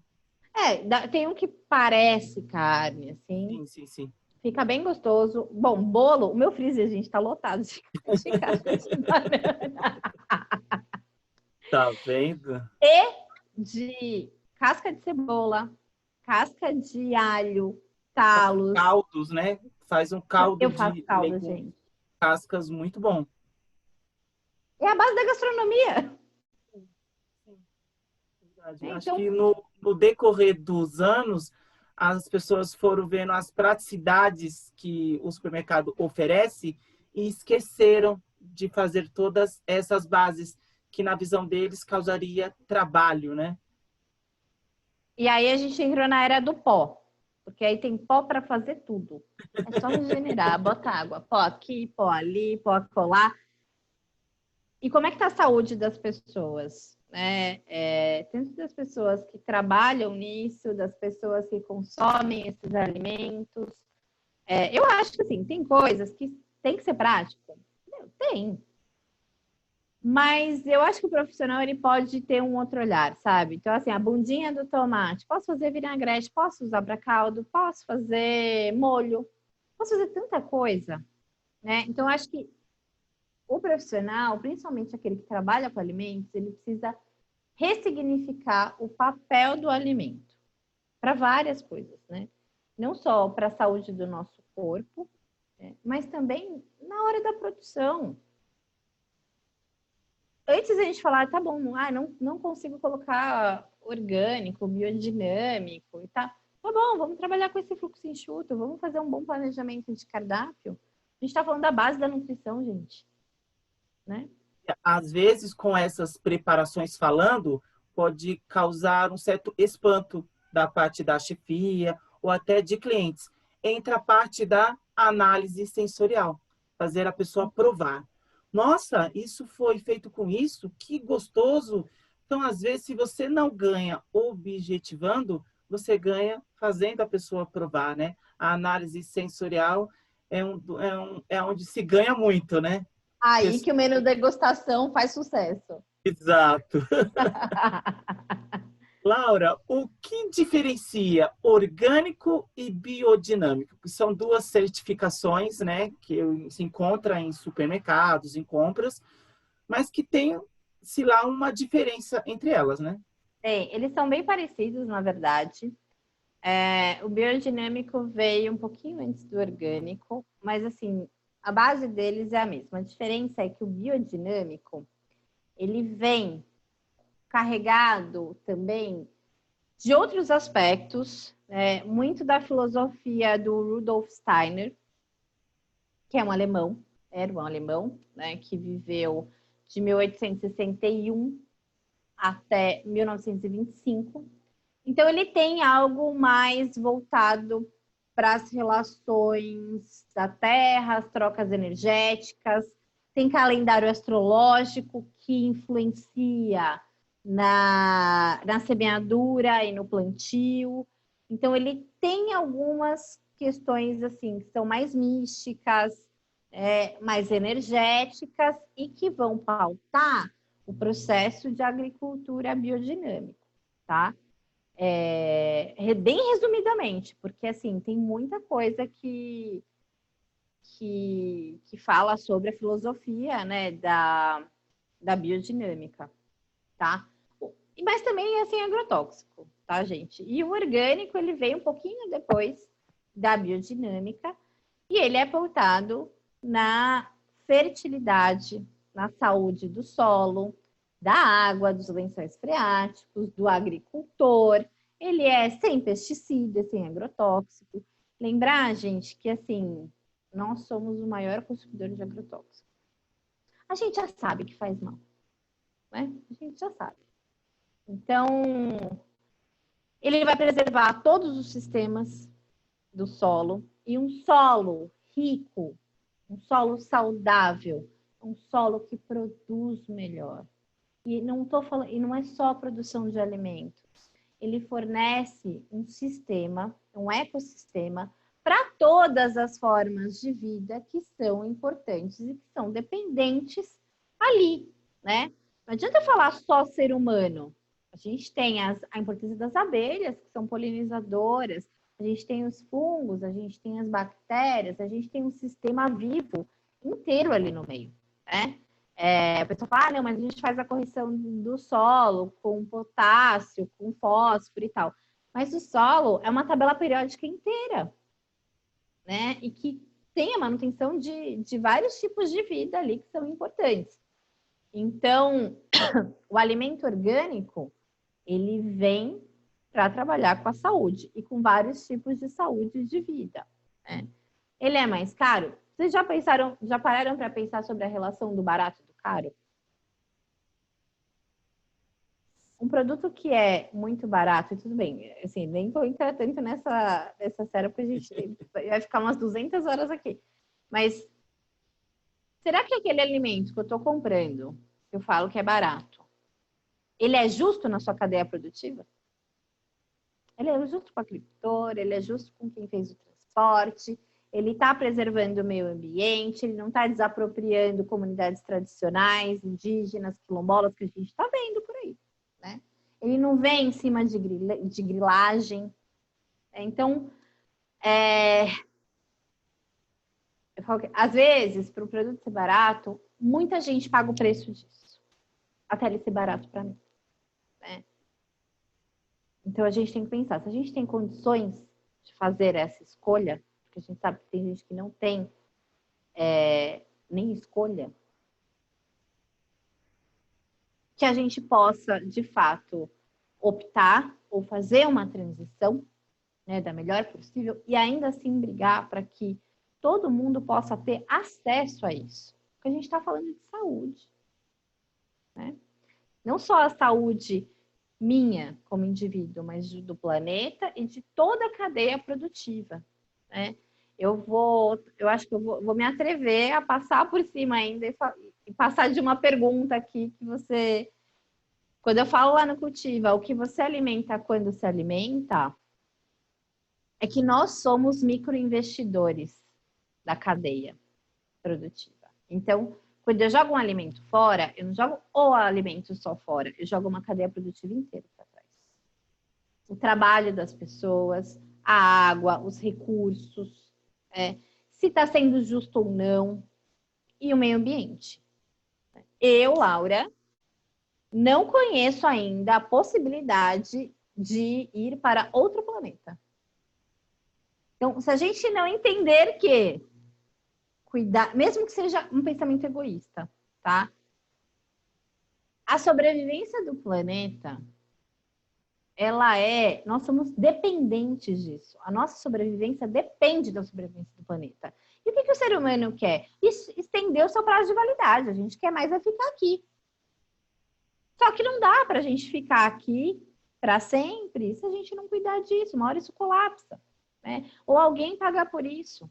tem um que parece carne, assim. sim, sim, sim. Fica bem gostoso. Bom, bolo, o meu freezer, gente, tá lotado de casca de banana. Tá vendo? De casca de cebola, casca de alho, Faz talos. caldos, né? Faz um caldo Eu faço de caldo, legumes, gente. cascas muito bom. É a base da gastronomia. Sim, sim, verdade. Né? Acho Então, que no decorrer dos anos, as pessoas foram vendo as praticidades que o supermercado oferece e esqueceram de fazer todas essas bases que, na visão deles, causaria trabalho, né? e aí a gente entrou na era do pó, porque aí tem pó para fazer tudo. É só regenerar, bota água, pó aqui, pó ali, pó colar. E como é que está a saúde das pessoas? Tanto das pessoas que trabalham nisso, das pessoas que consomem esses alimentos. Eu acho que assim, tem coisas que tem que ser prático. Tem. Mas eu acho que o profissional ele pode ter um outro olhar, sabe? Então, assim, a bundinha do tomate, posso fazer vinagrete, posso usar para caldo, posso fazer molho, posso fazer tanta coisa, né? Então, eu acho que o profissional, principalmente aquele que trabalha com alimentos, ele precisa ressignificar o papel do alimento para várias coisas, né? Não só para a saúde do nosso corpo, né? Mas também na hora da produção. Antes a gente falar, tá bom, não consigo colocar orgânico, biodinâmico e tá. Tá bom, vamos trabalhar com esse fluxo enxuto, vamos fazer um bom planejamento de cardápio. A gente está falando da base da nutrição, gente, né? Às vezes, com essas preparações falando, pode causar um certo espanto da parte da chefia ou até de clientes. Entra a parte da análise sensorial, fazer a pessoa provar. Nossa, isso foi feito com isso? Que gostoso! Então, às vezes, se você não ganha objetivando, você ganha fazendo a pessoa provar, né? A análise sensorial é onde se ganha muito, né? Aí que o menu degustação faz sucesso. Exato. Laura, o que diferencia orgânico e biodinâmico? Que são duas certificações, né, que se encontra em supermercados, em compras, mas que tem, se lá, uma diferença entre elas, né? Eles são bem parecidos, na verdade. O biodinâmico veio um pouquinho antes do orgânico, mas assim, a base deles é a mesma. A diferença é que o biodinâmico, ele vem carregado também de outros aspectos, muito da filosofia do Rudolf Steiner, que é um alemão, era um alemão, né, que viveu de 1861 até 1925. Então, ele tem algo mais voltado para as relações da Terra, as trocas energéticas, tem calendário astrológico que influencia na semeadura e no plantio. Então, ele tem algumas questões assim que são mais místicas, mais energéticas e que vão pautar o processo de agricultura biodinâmica, tá? Bem resumidamente, porque assim tem muita coisa que fala sobre a filosofia, né, da biodinâmica, tá? Mas também assim agrotóxico, tá, gente? E o orgânico ele veio um pouquinho depois da biodinâmica e ele é pautado na fertilidade, na saúde do solo, da água, dos lençóis freáticos, do agricultor. Ele é sem pesticida, sem agrotóxico. Lembrar, gente, que assim, nós somos o maior consumidor de agrotóxico. A gente já sabe que faz mal, né? A gente já sabe. Então, ele vai preservar todos os sistemas do solo e um solo rico Um solo saudável, um solo que produz melhor. E não estou falando, e não é só a produção de alimentos. Ele fornece um sistema, um ecossistema para todas as formas de vida que são importantes e que são dependentes ali, né? Não adianta falar só ser humano. A gente tem a importância das abelhas, que são polinizadoras, a gente tem os fungos, a gente tem as bactérias, a gente tem um sistema vivo inteiro ali no meio, né? A pessoa fala, não, mas a gente faz a correção do solo com potássio, com fósforo e tal. Mas o solo é uma tabela periódica inteira, né? E que tem a manutenção de vários tipos de vida ali que são importantes. Então, o alimento orgânico, ele vem para trabalhar com a saúde e com vários tipos de saúde de vida, né? Ele é mais caro? Vocês já pararam para pensar sobre a relação do barato e do caro? Um produto que é muito barato, e tudo bem, assim, nem vou entrar tanto nessa série, porque a gente vai ficar umas 200 horas aqui. Mas será que aquele alimento que eu estou comprando, que eu falo que é barato, ele é justo na sua cadeia produtiva? Ele é justo com o agricultor, ele é justo com quem fez o transporte, ele está preservando o meio ambiente, ele não está desapropriando comunidades tradicionais, indígenas, quilombolas, que a gente está vendo por aí, né? Ele não vem em cima de grilagem. Então, eu falo que, às vezes, para o produto ser barato, muita gente paga o preço disso, até ele ser barato para mim, né? Então, a gente tem que pensar, se a gente tem condições de fazer essa escolha, porque a gente sabe que tem gente que não tem nem escolha, que a gente possa, de fato, optar ou fazer uma transição, né, da melhor possível e ainda assim brigar para que todo mundo possa ter acesso a isso. Porque a gente está falando de saúde, né? Não só a saúde minha como indivíduo, mas do planeta e de toda a cadeia produtiva, né? Eu acho que eu vou me atrever a passar por cima ainda e passar de uma pergunta aqui que você, quando eu falo lá no Cultiva, o que você alimenta quando se alimenta, é que nós somos microinvestidores da cadeia produtiva. Então, quando eu jogo um alimento fora, eu não jogo o alimento só fora, eu jogo uma cadeia produtiva inteira para trás. O trabalho das pessoas, a água, os recursos, se está sendo justo ou não, e o meio ambiente. Eu, Laura, não conheço ainda a possibilidade de ir para outro planeta. Então, se a gente não entender que cuidar, mesmo que seja um pensamento egoísta, tá? A sobrevivência do planeta, nós somos dependentes disso. A nossa sobrevivência depende da sobrevivência do planeta. E o que o ser humano quer? Estender o seu prazo de validade. A gente quer mais ficar aqui. Só que não dá para a gente ficar aqui para sempre se a gente não cuidar disso. Uma hora isso colapsa, né? Ou alguém pagar por isso.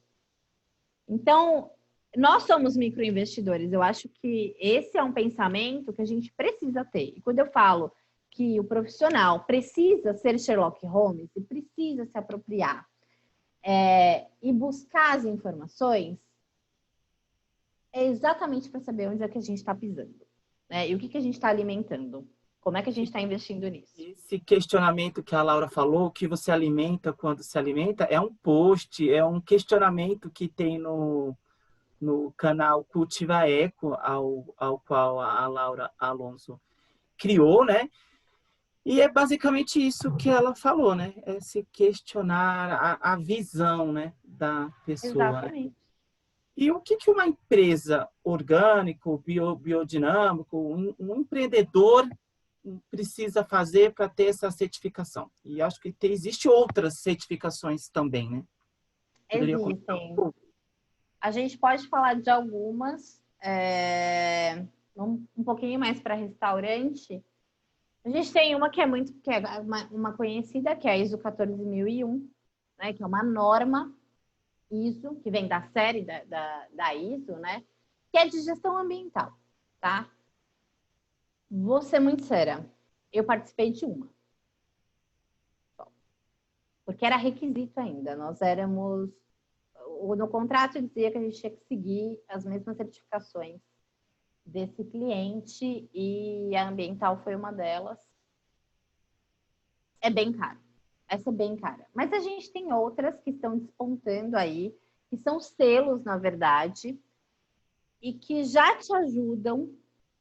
Então, nós somos microinvestidores. Eu acho que esse é um pensamento que a gente precisa ter. E quando eu falo que o profissional precisa ser Sherlock Holmes e precisa se apropriar e buscar as informações, é exatamente para saber onde é que a gente está pisando, né? E o que a gente está alimentando. Como é que a gente está investindo nisso? Esse questionamento que a Laura falou, o que você alimenta quando se alimenta, é um post, é um questionamento que tem no canal Cultiva Eco, ao qual a Laura Alonso criou, né? E é basicamente isso que ela falou, né? É se questionar a visão, né, da pessoa, né? Exatamente. E o que uma empresa orgânico, biodinâmico, um empreendedor precisa fazer para ter essa certificação? E acho que existe outras certificações também, né? Existem. A gente pode falar de algumas, um pouquinho mais para restaurante. A gente tem uma que é uma conhecida, que é a ISO 14001, né, que é uma norma ISO, que vem da série da ISO, né? Que é de gestão ambiental, tá? Vou ser muito séria. Eu participei de uma. Porque era requisito ainda. Nós éramos... No contrato dizia que a gente tinha que seguir as mesmas certificações desse cliente e a ambiental foi uma delas. É bem caro. Essa é bem cara. Mas a gente tem outras que estão despontando aí, que são selos, na verdade, e que já te ajudam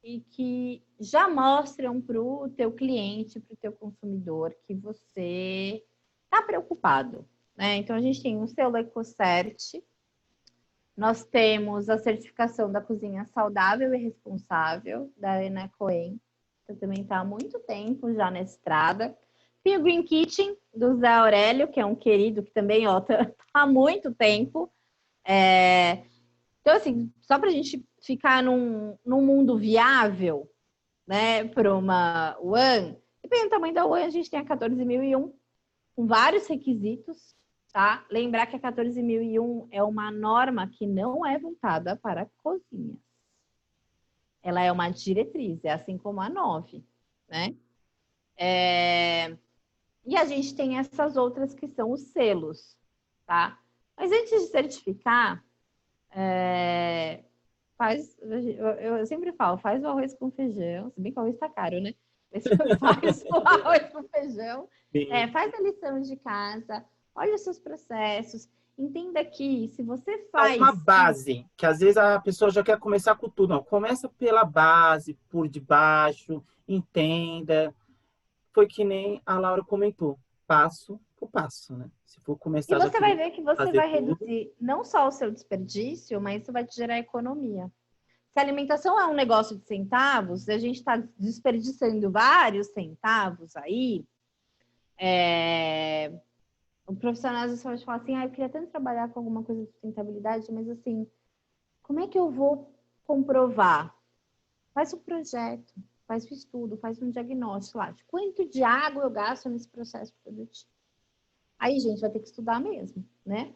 e que já mostram para o teu cliente, para o teu consumidor, que você está preocupado, né? Então, a gente tem um selo EcoCert, nós temos a certificação da cozinha saudável e responsável, da Ana Cohen, que também está há muito tempo já na estrada. Tem o Green Kitchen, do Zé Aurélio, que é um querido que também está há muito tempo. Então, assim, só para a gente ficar num mundo viável, né, para uma One, dependendo do tamanho da One, a gente tem a 14.001, com vários requisitos, tá? Lembrar que a 14.001 é uma norma que não é voltada para cozinhas. Ela é uma diretriz, é assim como a 9, né? E a gente tem essas outras que são os selos, tá? Mas antes de certificar, eu sempre falo, faz o arroz com feijão, se bem que o arroz tá caro, né? Mas faz o arroz com feijão, faz a lição de casa, olha os seus processos, entenda que se você faz... Uma base, que às vezes a pessoa já quer começar com tudo. Não, começa pela base, por debaixo, entenda. Foi que nem a Laura comentou, passo por passo, né? Se for E começar já você vai querer ver que você fazer vai tudo, reduzir não só o seu desperdício, mas isso vai te gerar economia. Se a alimentação é um negócio de centavos, a gente está desperdiçando vários centavos aí, o profissional às vezes pode falar assim, eu queria tanto trabalhar com alguma coisa de sustentabilidade, mas assim, como é que eu vou comprovar? Faz um projeto, faz um estudo, faz um diagnóstico lá, de quanto de água eu gasto nesse processo produtivo. Aí, gente, vai ter que estudar mesmo, né?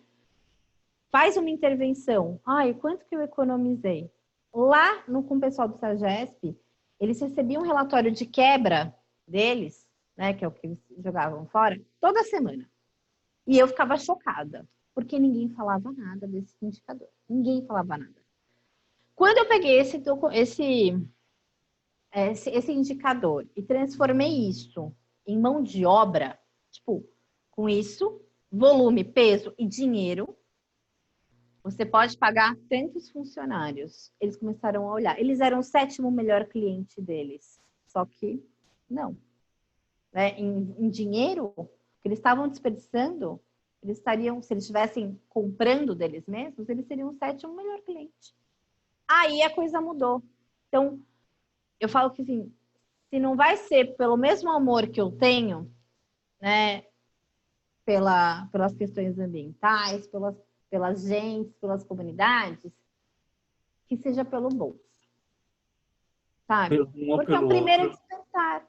Faz uma intervenção. Quanto que eu economizei? Lá com o pessoal do SAGESP, eles recebiam um relatório de quebra deles, né, que é o que eles jogavam fora, toda semana. E eu ficava chocada, porque ninguém falava nada desse indicador. Ninguém falava nada. Quando eu peguei esse indicador e transformei isso em mão de obra, tipo, com isso, volume, peso e dinheiro, você pode pagar tantos funcionários. Eles começaram a olhar. Eles eram o 7º melhor cliente deles. Só que não. Né? Em dinheiro que eles estavam desperdiçando, eles estariam, se eles estivessem comprando deles mesmos, eles seriam o 7º melhor cliente. Aí a coisa mudou. Então, eu falo que assim, se não vai ser pelo mesmo amor que eu tenho, né, pelas questões ambientais, pelas gentes, pelas comunidades, que seja pelo bolso, sabe? pelo um ou Porque é um pelo primeiro outro. despertar.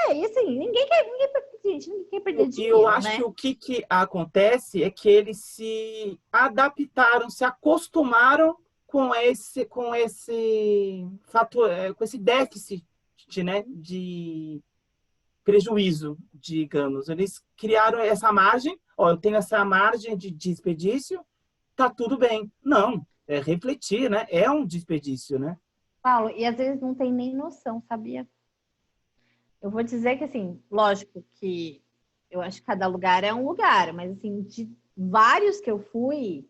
E assim, ninguém quer perder E eu dinheiro, acho que né? o que acontece é que eles se adaptaram, se acostumaram com esse fator, com esse déficit, né, de prejuízo, digamos. Eles criaram essa margem, eu tenho essa margem de desperdício, tá tudo bem. Não, é refletir, né? É um desperdício, né? Paulo, e às vezes não tem nem noção, sabia? Eu vou dizer que, assim, lógico que eu acho que cada lugar é um lugar, mas, assim, de vários que eu fui,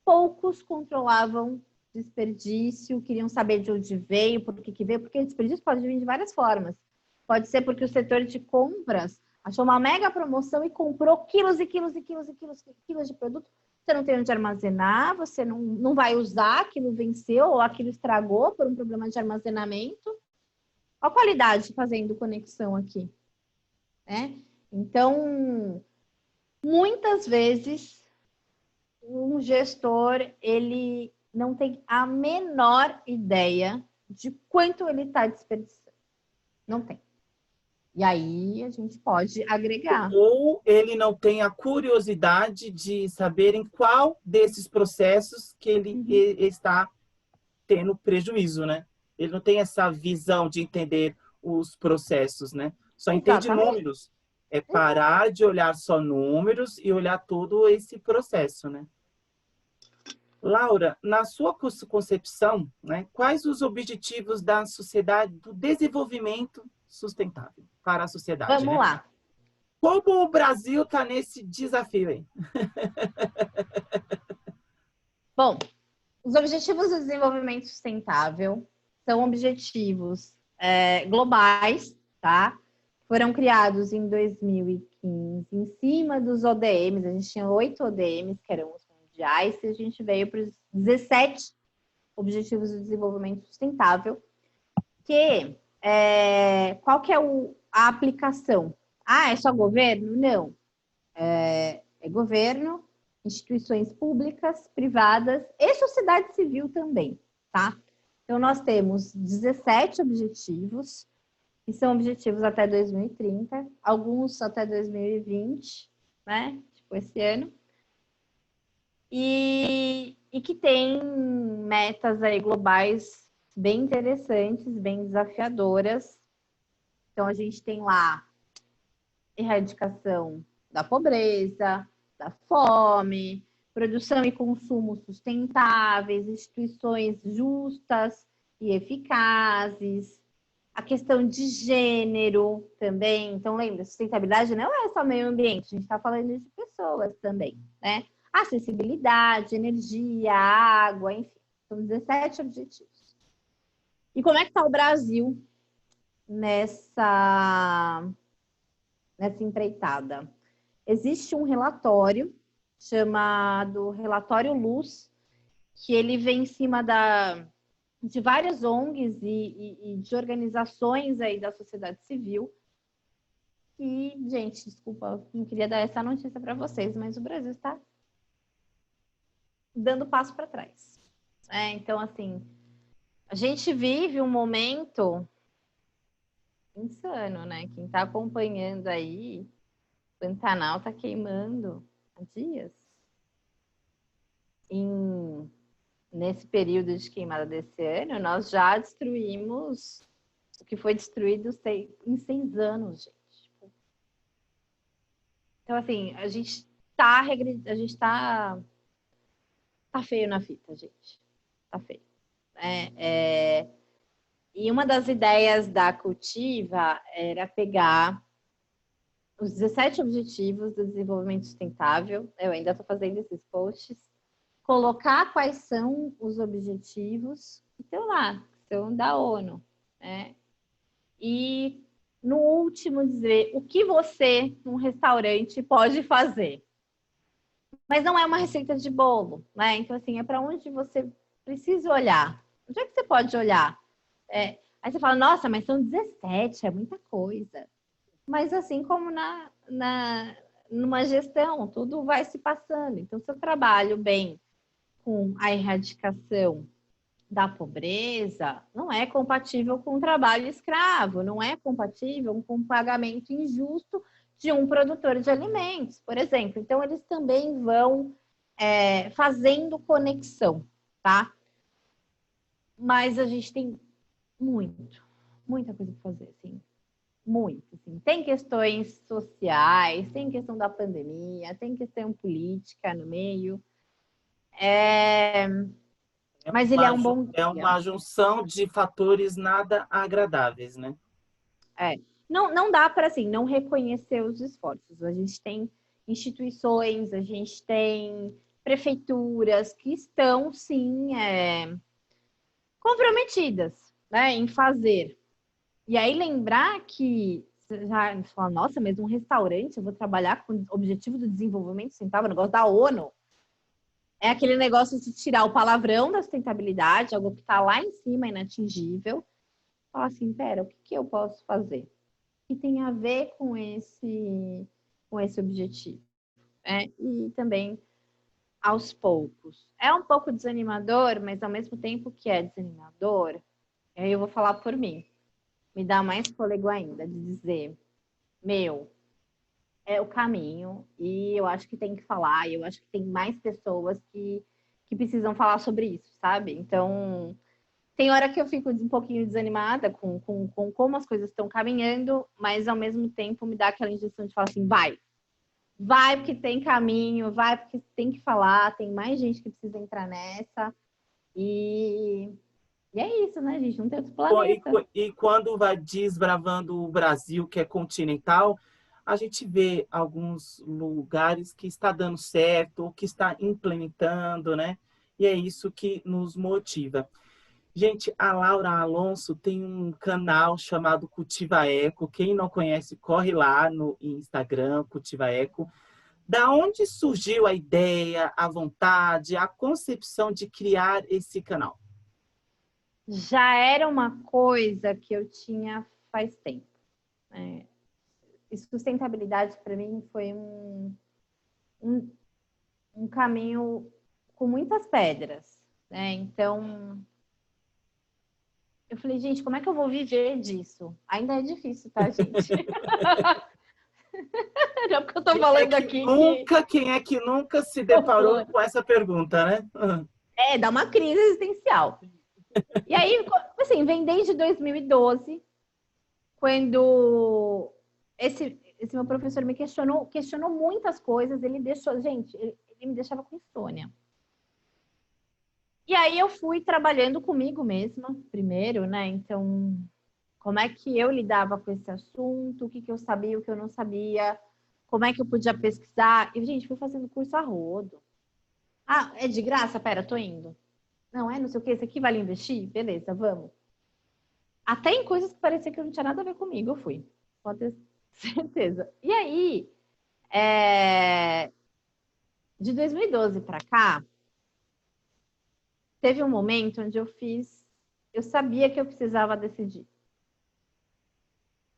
poucos controlavam desperdício, queriam saber de onde veio, por que veio, porque desperdício pode vir de várias formas. Pode ser porque o setor de compras achou uma mega promoção e comprou quilos e quilos e quilos e quilos e quilos de produto. Você não tem onde armazenar, você não vai usar, aquilo venceu ou aquilo estragou por um problema de armazenamento. Olha a qualidade fazendo conexão aqui, né? Então, muitas vezes, um gestor, ele não tem a menor ideia de quanto ele está desperdiçando. Não tem. E aí a gente pode agregar. Ou ele não tem a curiosidade de saber em qual desses processos que ele Uhum. está tendo prejuízo, né? Ele não tem essa visão de entender os processos, né? Só entende Exatamente. números. É parar de olhar só números e olhar todo esse processo, né? Laura, na sua concepção, né, quais os objetivos da sociedade, do desenvolvimento sustentável para a sociedade, Vamos né? lá. Como o Brasil está nesse desafio aí? Bom, os Objetivos de Desenvolvimento Sustentável são objetivos globais, tá? Foram criados em 2015, em cima dos ODMs. A gente tinha 8 ODMs, que eram os mundiais, e a gente veio para os 17 Objetivos de Desenvolvimento Sustentável, que qual que é a aplicação? Ah, é só governo? Não. É governo, instituições públicas, privadas e sociedade civil também, tá? Então, nós temos 17 objetivos, que são objetivos até 2030, alguns até 2020, né? Tipo esse ano. E que tem metas aí globais bem interessantes, bem desafiadoras. Então, a gente tem lá erradicação da pobreza, da fome, produção e consumo sustentáveis, instituições justas e eficazes, a questão de gênero também. Então, lembra, sustentabilidade não é só meio ambiente, a gente está falando de pessoas também, né? Acessibilidade, energia, água, enfim, são 17 objetivos. E como é que está o Brasil nessa empreitada? Existe um relatório chamado Relatório Luz, que ele vem em cima de várias ONGs e de organizações aí da sociedade civil. E, gente, desculpa, não queria dar essa notícia para vocês, mas o Brasil está dando passo para trás. Então, assim, a gente vive um momento insano, né? Quem está acompanhando aí, Pantanal está queimando há dias. Nesse período de queimada desse ano, nós já destruímos o que foi destruído em 100 anos, gente. Então, assim, a gente tá feio na fita, gente. Tá feio. E uma das ideias da Cultiva era pegar os 17 Objetivos do Desenvolvimento Sustentável, eu ainda estou fazendo esses posts, colocar quais são os objetivos que estão lá, que são da ONU, né? E, no último, dizer o que você, num restaurante, pode fazer. Mas não é uma receita de bolo, né? Então, assim, é para onde você precisa olhar. Onde é que você pode olhar? Aí você fala, nossa, mas são 17, é muita coisa. Mas assim como numa gestão, tudo vai se passando. Então, se eu trabalho bem com a erradicação da pobreza, não é compatível com o trabalho escravo, não é compatível com o pagamento injusto de um produtor de alimentos, por exemplo. Então, eles também vão fazendo conexão, tá? Mas a gente tem muita coisa para fazer, assim. Muito, assim. Tem questões sociais, tem questão da pandemia, tem questão política no meio. Mas ele é um bom É guia. uma junção de fatores nada agradáveis, né? Não dá para, assim, não reconhecer os esforços. A gente tem instituições, a gente tem prefeituras que estão, sim, comprometidas, né, em fazer. E aí lembrar que você já fala, nossa, mas um restaurante, eu vou trabalhar com o objetivo do desenvolvimento sustentável, o negócio da ONU. É aquele negócio de tirar o palavrão da sustentabilidade, algo que está lá em cima, inatingível. Falar assim, pera, o que eu posso fazer? Que tem a ver com esse objetivo. E também aos poucos. É um pouco desanimador, mas ao mesmo tempo que é desanimador, aí eu vou falar por mim. me dá mais fôlego ainda de dizer, meu, é o caminho e eu acho que tem que falar, e eu acho que tem mais pessoas que precisam falar sobre isso, sabe? Então, tem hora que eu fico um pouquinho desanimada com como as coisas estão caminhando, mas ao mesmo tempo me dá aquela injeção de falar assim, vai porque tem caminho, vai porque tem que falar, tem mais gente que precisa entrar nessa. E é isso, né, gente? Não tem outro planeta. E quando vai desbravando o Brasil, que é continental, a gente vê alguns lugares que está dando certo, ou que está implementando, né? E é isso que nos motiva. Gente, a Laura Alonso tem um canal chamado Cultiva Eco. Quem não conhece, corre lá no Instagram, Cultiva Eco. Da onde surgiu a ideia, a vontade, a concepção de criar esse canal? Já era uma coisa que eu tinha faz tempo. Né? E sustentabilidade, para mim, foi um caminho com muitas pedras. Né? Então, eu falei, gente, como é que eu vou viver disso? Ainda é difícil, tá, gente? Já porque eu tô falando aqui Quem é que nunca se deparou com essa pergunta, né? Dá uma crise existencial. E aí, assim, vem desde 2012, quando esse meu professor me questionou muitas coisas, ele me deixava com insônia. E aí eu fui trabalhando comigo mesma, primeiro, né? Então, como é que eu lidava com esse assunto, o que eu sabia, o que eu não sabia, como é que eu podia pesquisar. E, gente, fui fazendo curso a rodo. Ah, é de graça? Pera, tô indo. Não, não sei o que, esse aqui vale investir? Beleza, vamos. Até em coisas que parecia que não tinha nada a ver comigo, eu fui. Pode ter certeza. E aí, de 2012 para cá, teve um momento onde eu sabia que eu precisava decidir.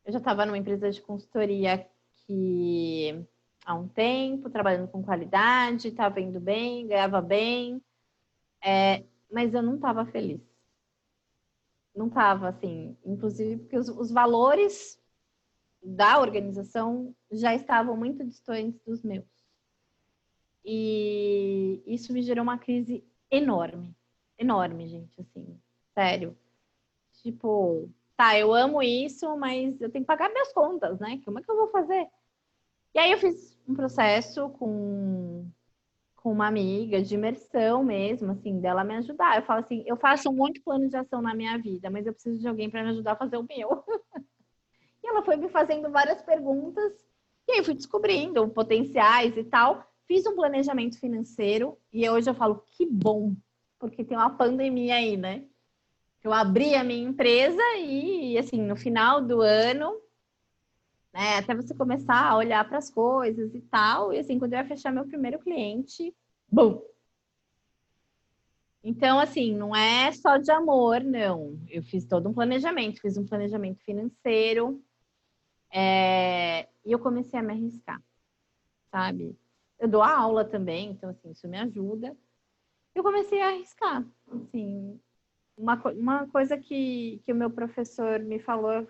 Eu já estava numa empresa de consultoria que há um tempo, trabalhando com qualidade, estava indo bem, ganhava bem, mas eu não estava feliz. Não estava, assim, inclusive porque os valores da organização já estavam muito distantes dos meus. E isso me gerou uma crise enorme. Enorme, gente, assim, sério. Tipo, tá, eu amo isso, mas eu tenho que pagar minhas contas, né? Como é que eu vou fazer? E aí eu fiz um processo com uma amiga de imersão mesmo, assim, dela me ajudar. Eu falo assim, eu faço muito plano de ação na minha vida, mas eu preciso de alguém para me ajudar a fazer o meu. E ela foi me fazendo várias perguntas, e aí eu fui descobrindo potenciais e tal. Fiz um planejamento financeiro, e hoje eu falo, que bom, porque tem uma pandemia aí, né? Eu abri a minha empresa e, assim, no final do ano, né, até você começar a olhar para as coisas e tal, e assim, quando eu ia fechar meu primeiro cliente, bum! Então, assim, não é só de amor, não. Eu fiz todo um planejamento, fiz um planejamento financeiro, e eu comecei a me arriscar, sabe? Eu dou aula também, então, assim, isso me ajuda. Eu comecei a arriscar, assim, uma coisa que o meu professor me falou, eu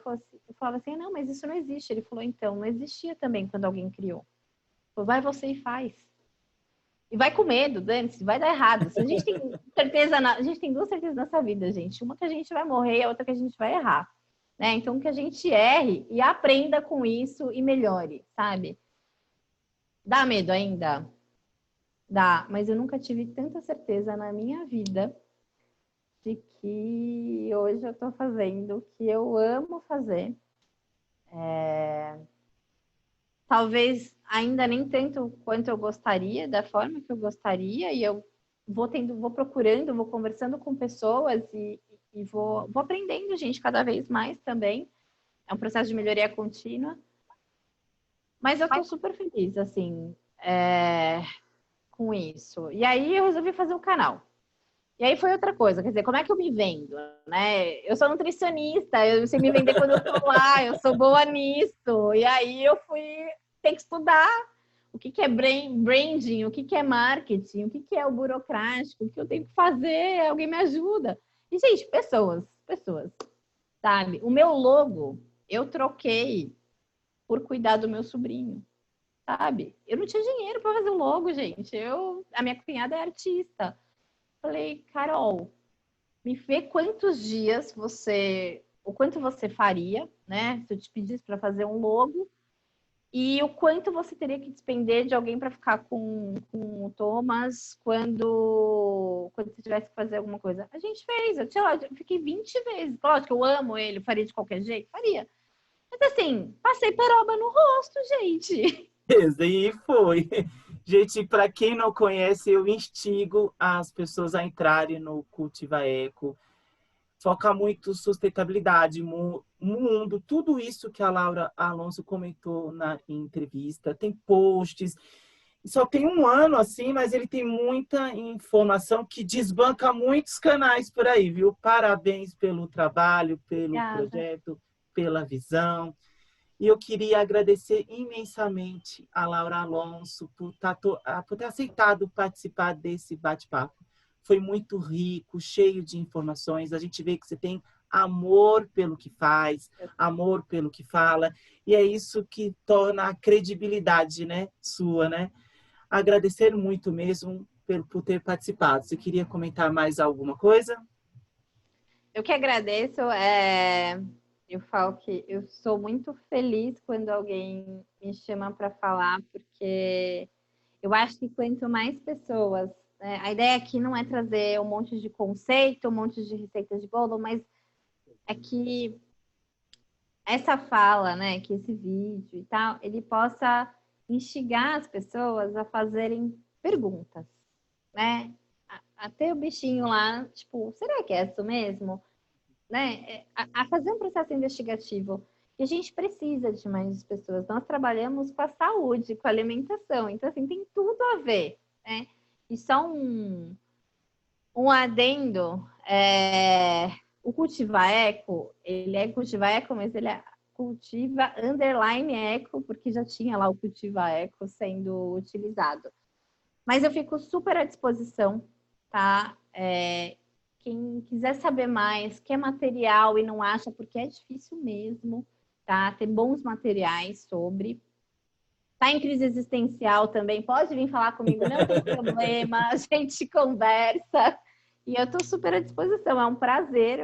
falava assim, não, mas isso não existe. Ele falou, então, não existia também quando alguém criou. Falou, vai você e faz. E vai com medo, dane-se, vai dar errado. Se a gente tem certeza, a gente tem duas certezas nessa vida, gente. Uma que a gente vai morrer e a outra que a gente vai errar. Né? Então, que a gente erre e aprenda com isso e melhore, sabe? Dá medo ainda? Dá, mas eu nunca tive tanta certeza na minha vida de que hoje eu estou fazendo o que eu amo fazer. Talvez ainda nem tanto quanto eu gostaria, da forma que eu gostaria, e eu vou procurando, vou conversando com pessoas e vou aprendendo, gente, cada vez mais também. É um processo de melhoria contínua. Mas eu estou super feliz, assim, com isso. E aí eu resolvi fazer um canal. E aí foi outra coisa, quer dizer, como é que eu me vendo, né? Eu sou nutricionista, eu sei me vender quando eu tô lá, eu sou boa nisso. E aí eu fui ter que estudar o que é branding, o que é marketing, o que é o burocrático, o que eu tenho que fazer, alguém me ajuda. E, gente, pessoas. sabe? O meu logo, eu troquei por cuidar do meu sobrinho, sabe? Eu não tinha dinheiro para fazer o logo, gente. A minha cunhada é artista. Falei, Carol, me vê quantos dias o quanto você faria, né? Se eu te pedisse para fazer um logo, e o quanto você teria que despender de alguém para ficar com o Thomas quando você tivesse que fazer alguma coisa. A gente fez, eu fiquei 20 vezes. Lógico que eu amo ele, faria de qualquer jeito, faria. Mas assim, passei peroba no rosto, gente. E foi. Gente, para quem não conhece, eu instigo as pessoas a entrarem no Cultiva Eco. Foca muito sustentabilidade, mundo, tudo isso que a Laura Alonso comentou na entrevista. Tem posts, só tem um ano assim, mas ele tem muita informação que desbanca muitos canais por aí, viu? Parabéns pelo trabalho, pelo Obrigada. projeto, pela visão. E eu queria agradecer imensamente a Laura Alonso por ter aceitado participar desse bate-papo. Foi muito rico, cheio de informações. A gente vê que você tem amor pelo que faz, amor pelo que fala, e é isso que torna a credibilidade, né, sua, né? Agradecer muito mesmo por ter participado. Você queria comentar mais alguma coisa? Eu que agradeço. Eu falo que eu sou muito feliz quando alguém me chama para falar, porque eu acho que quanto mais pessoas, né, a ideia aqui não é trazer um monte de conceito, um monte de receitas de bolo, mas é que essa fala, né, que esse vídeo e tal, ele possa instigar as pessoas a fazerem perguntas, né? Até o bichinho lá, tipo, será que é isso mesmo? Né? A fazer um processo investigativo. E a gente precisa de mais pessoas. Nós trabalhamos com a saúde, com a alimentação, então assim tem tudo a ver, né? E só um adendo, o Cultiva Eco, ele é Cultiva Eco, mas ele é Cultiva Underline Eco, porque já tinha lá o Cultiva Eco sendo utilizado. Mas eu fico super à disposição, tá? Quem quiser saber mais, quer material e não acha, porque é difícil mesmo, tá? Tem bons materiais sobre. Tá em crise existencial também, pode vir falar comigo, não tem problema, a gente conversa. E eu tô super à disposição, é um prazer.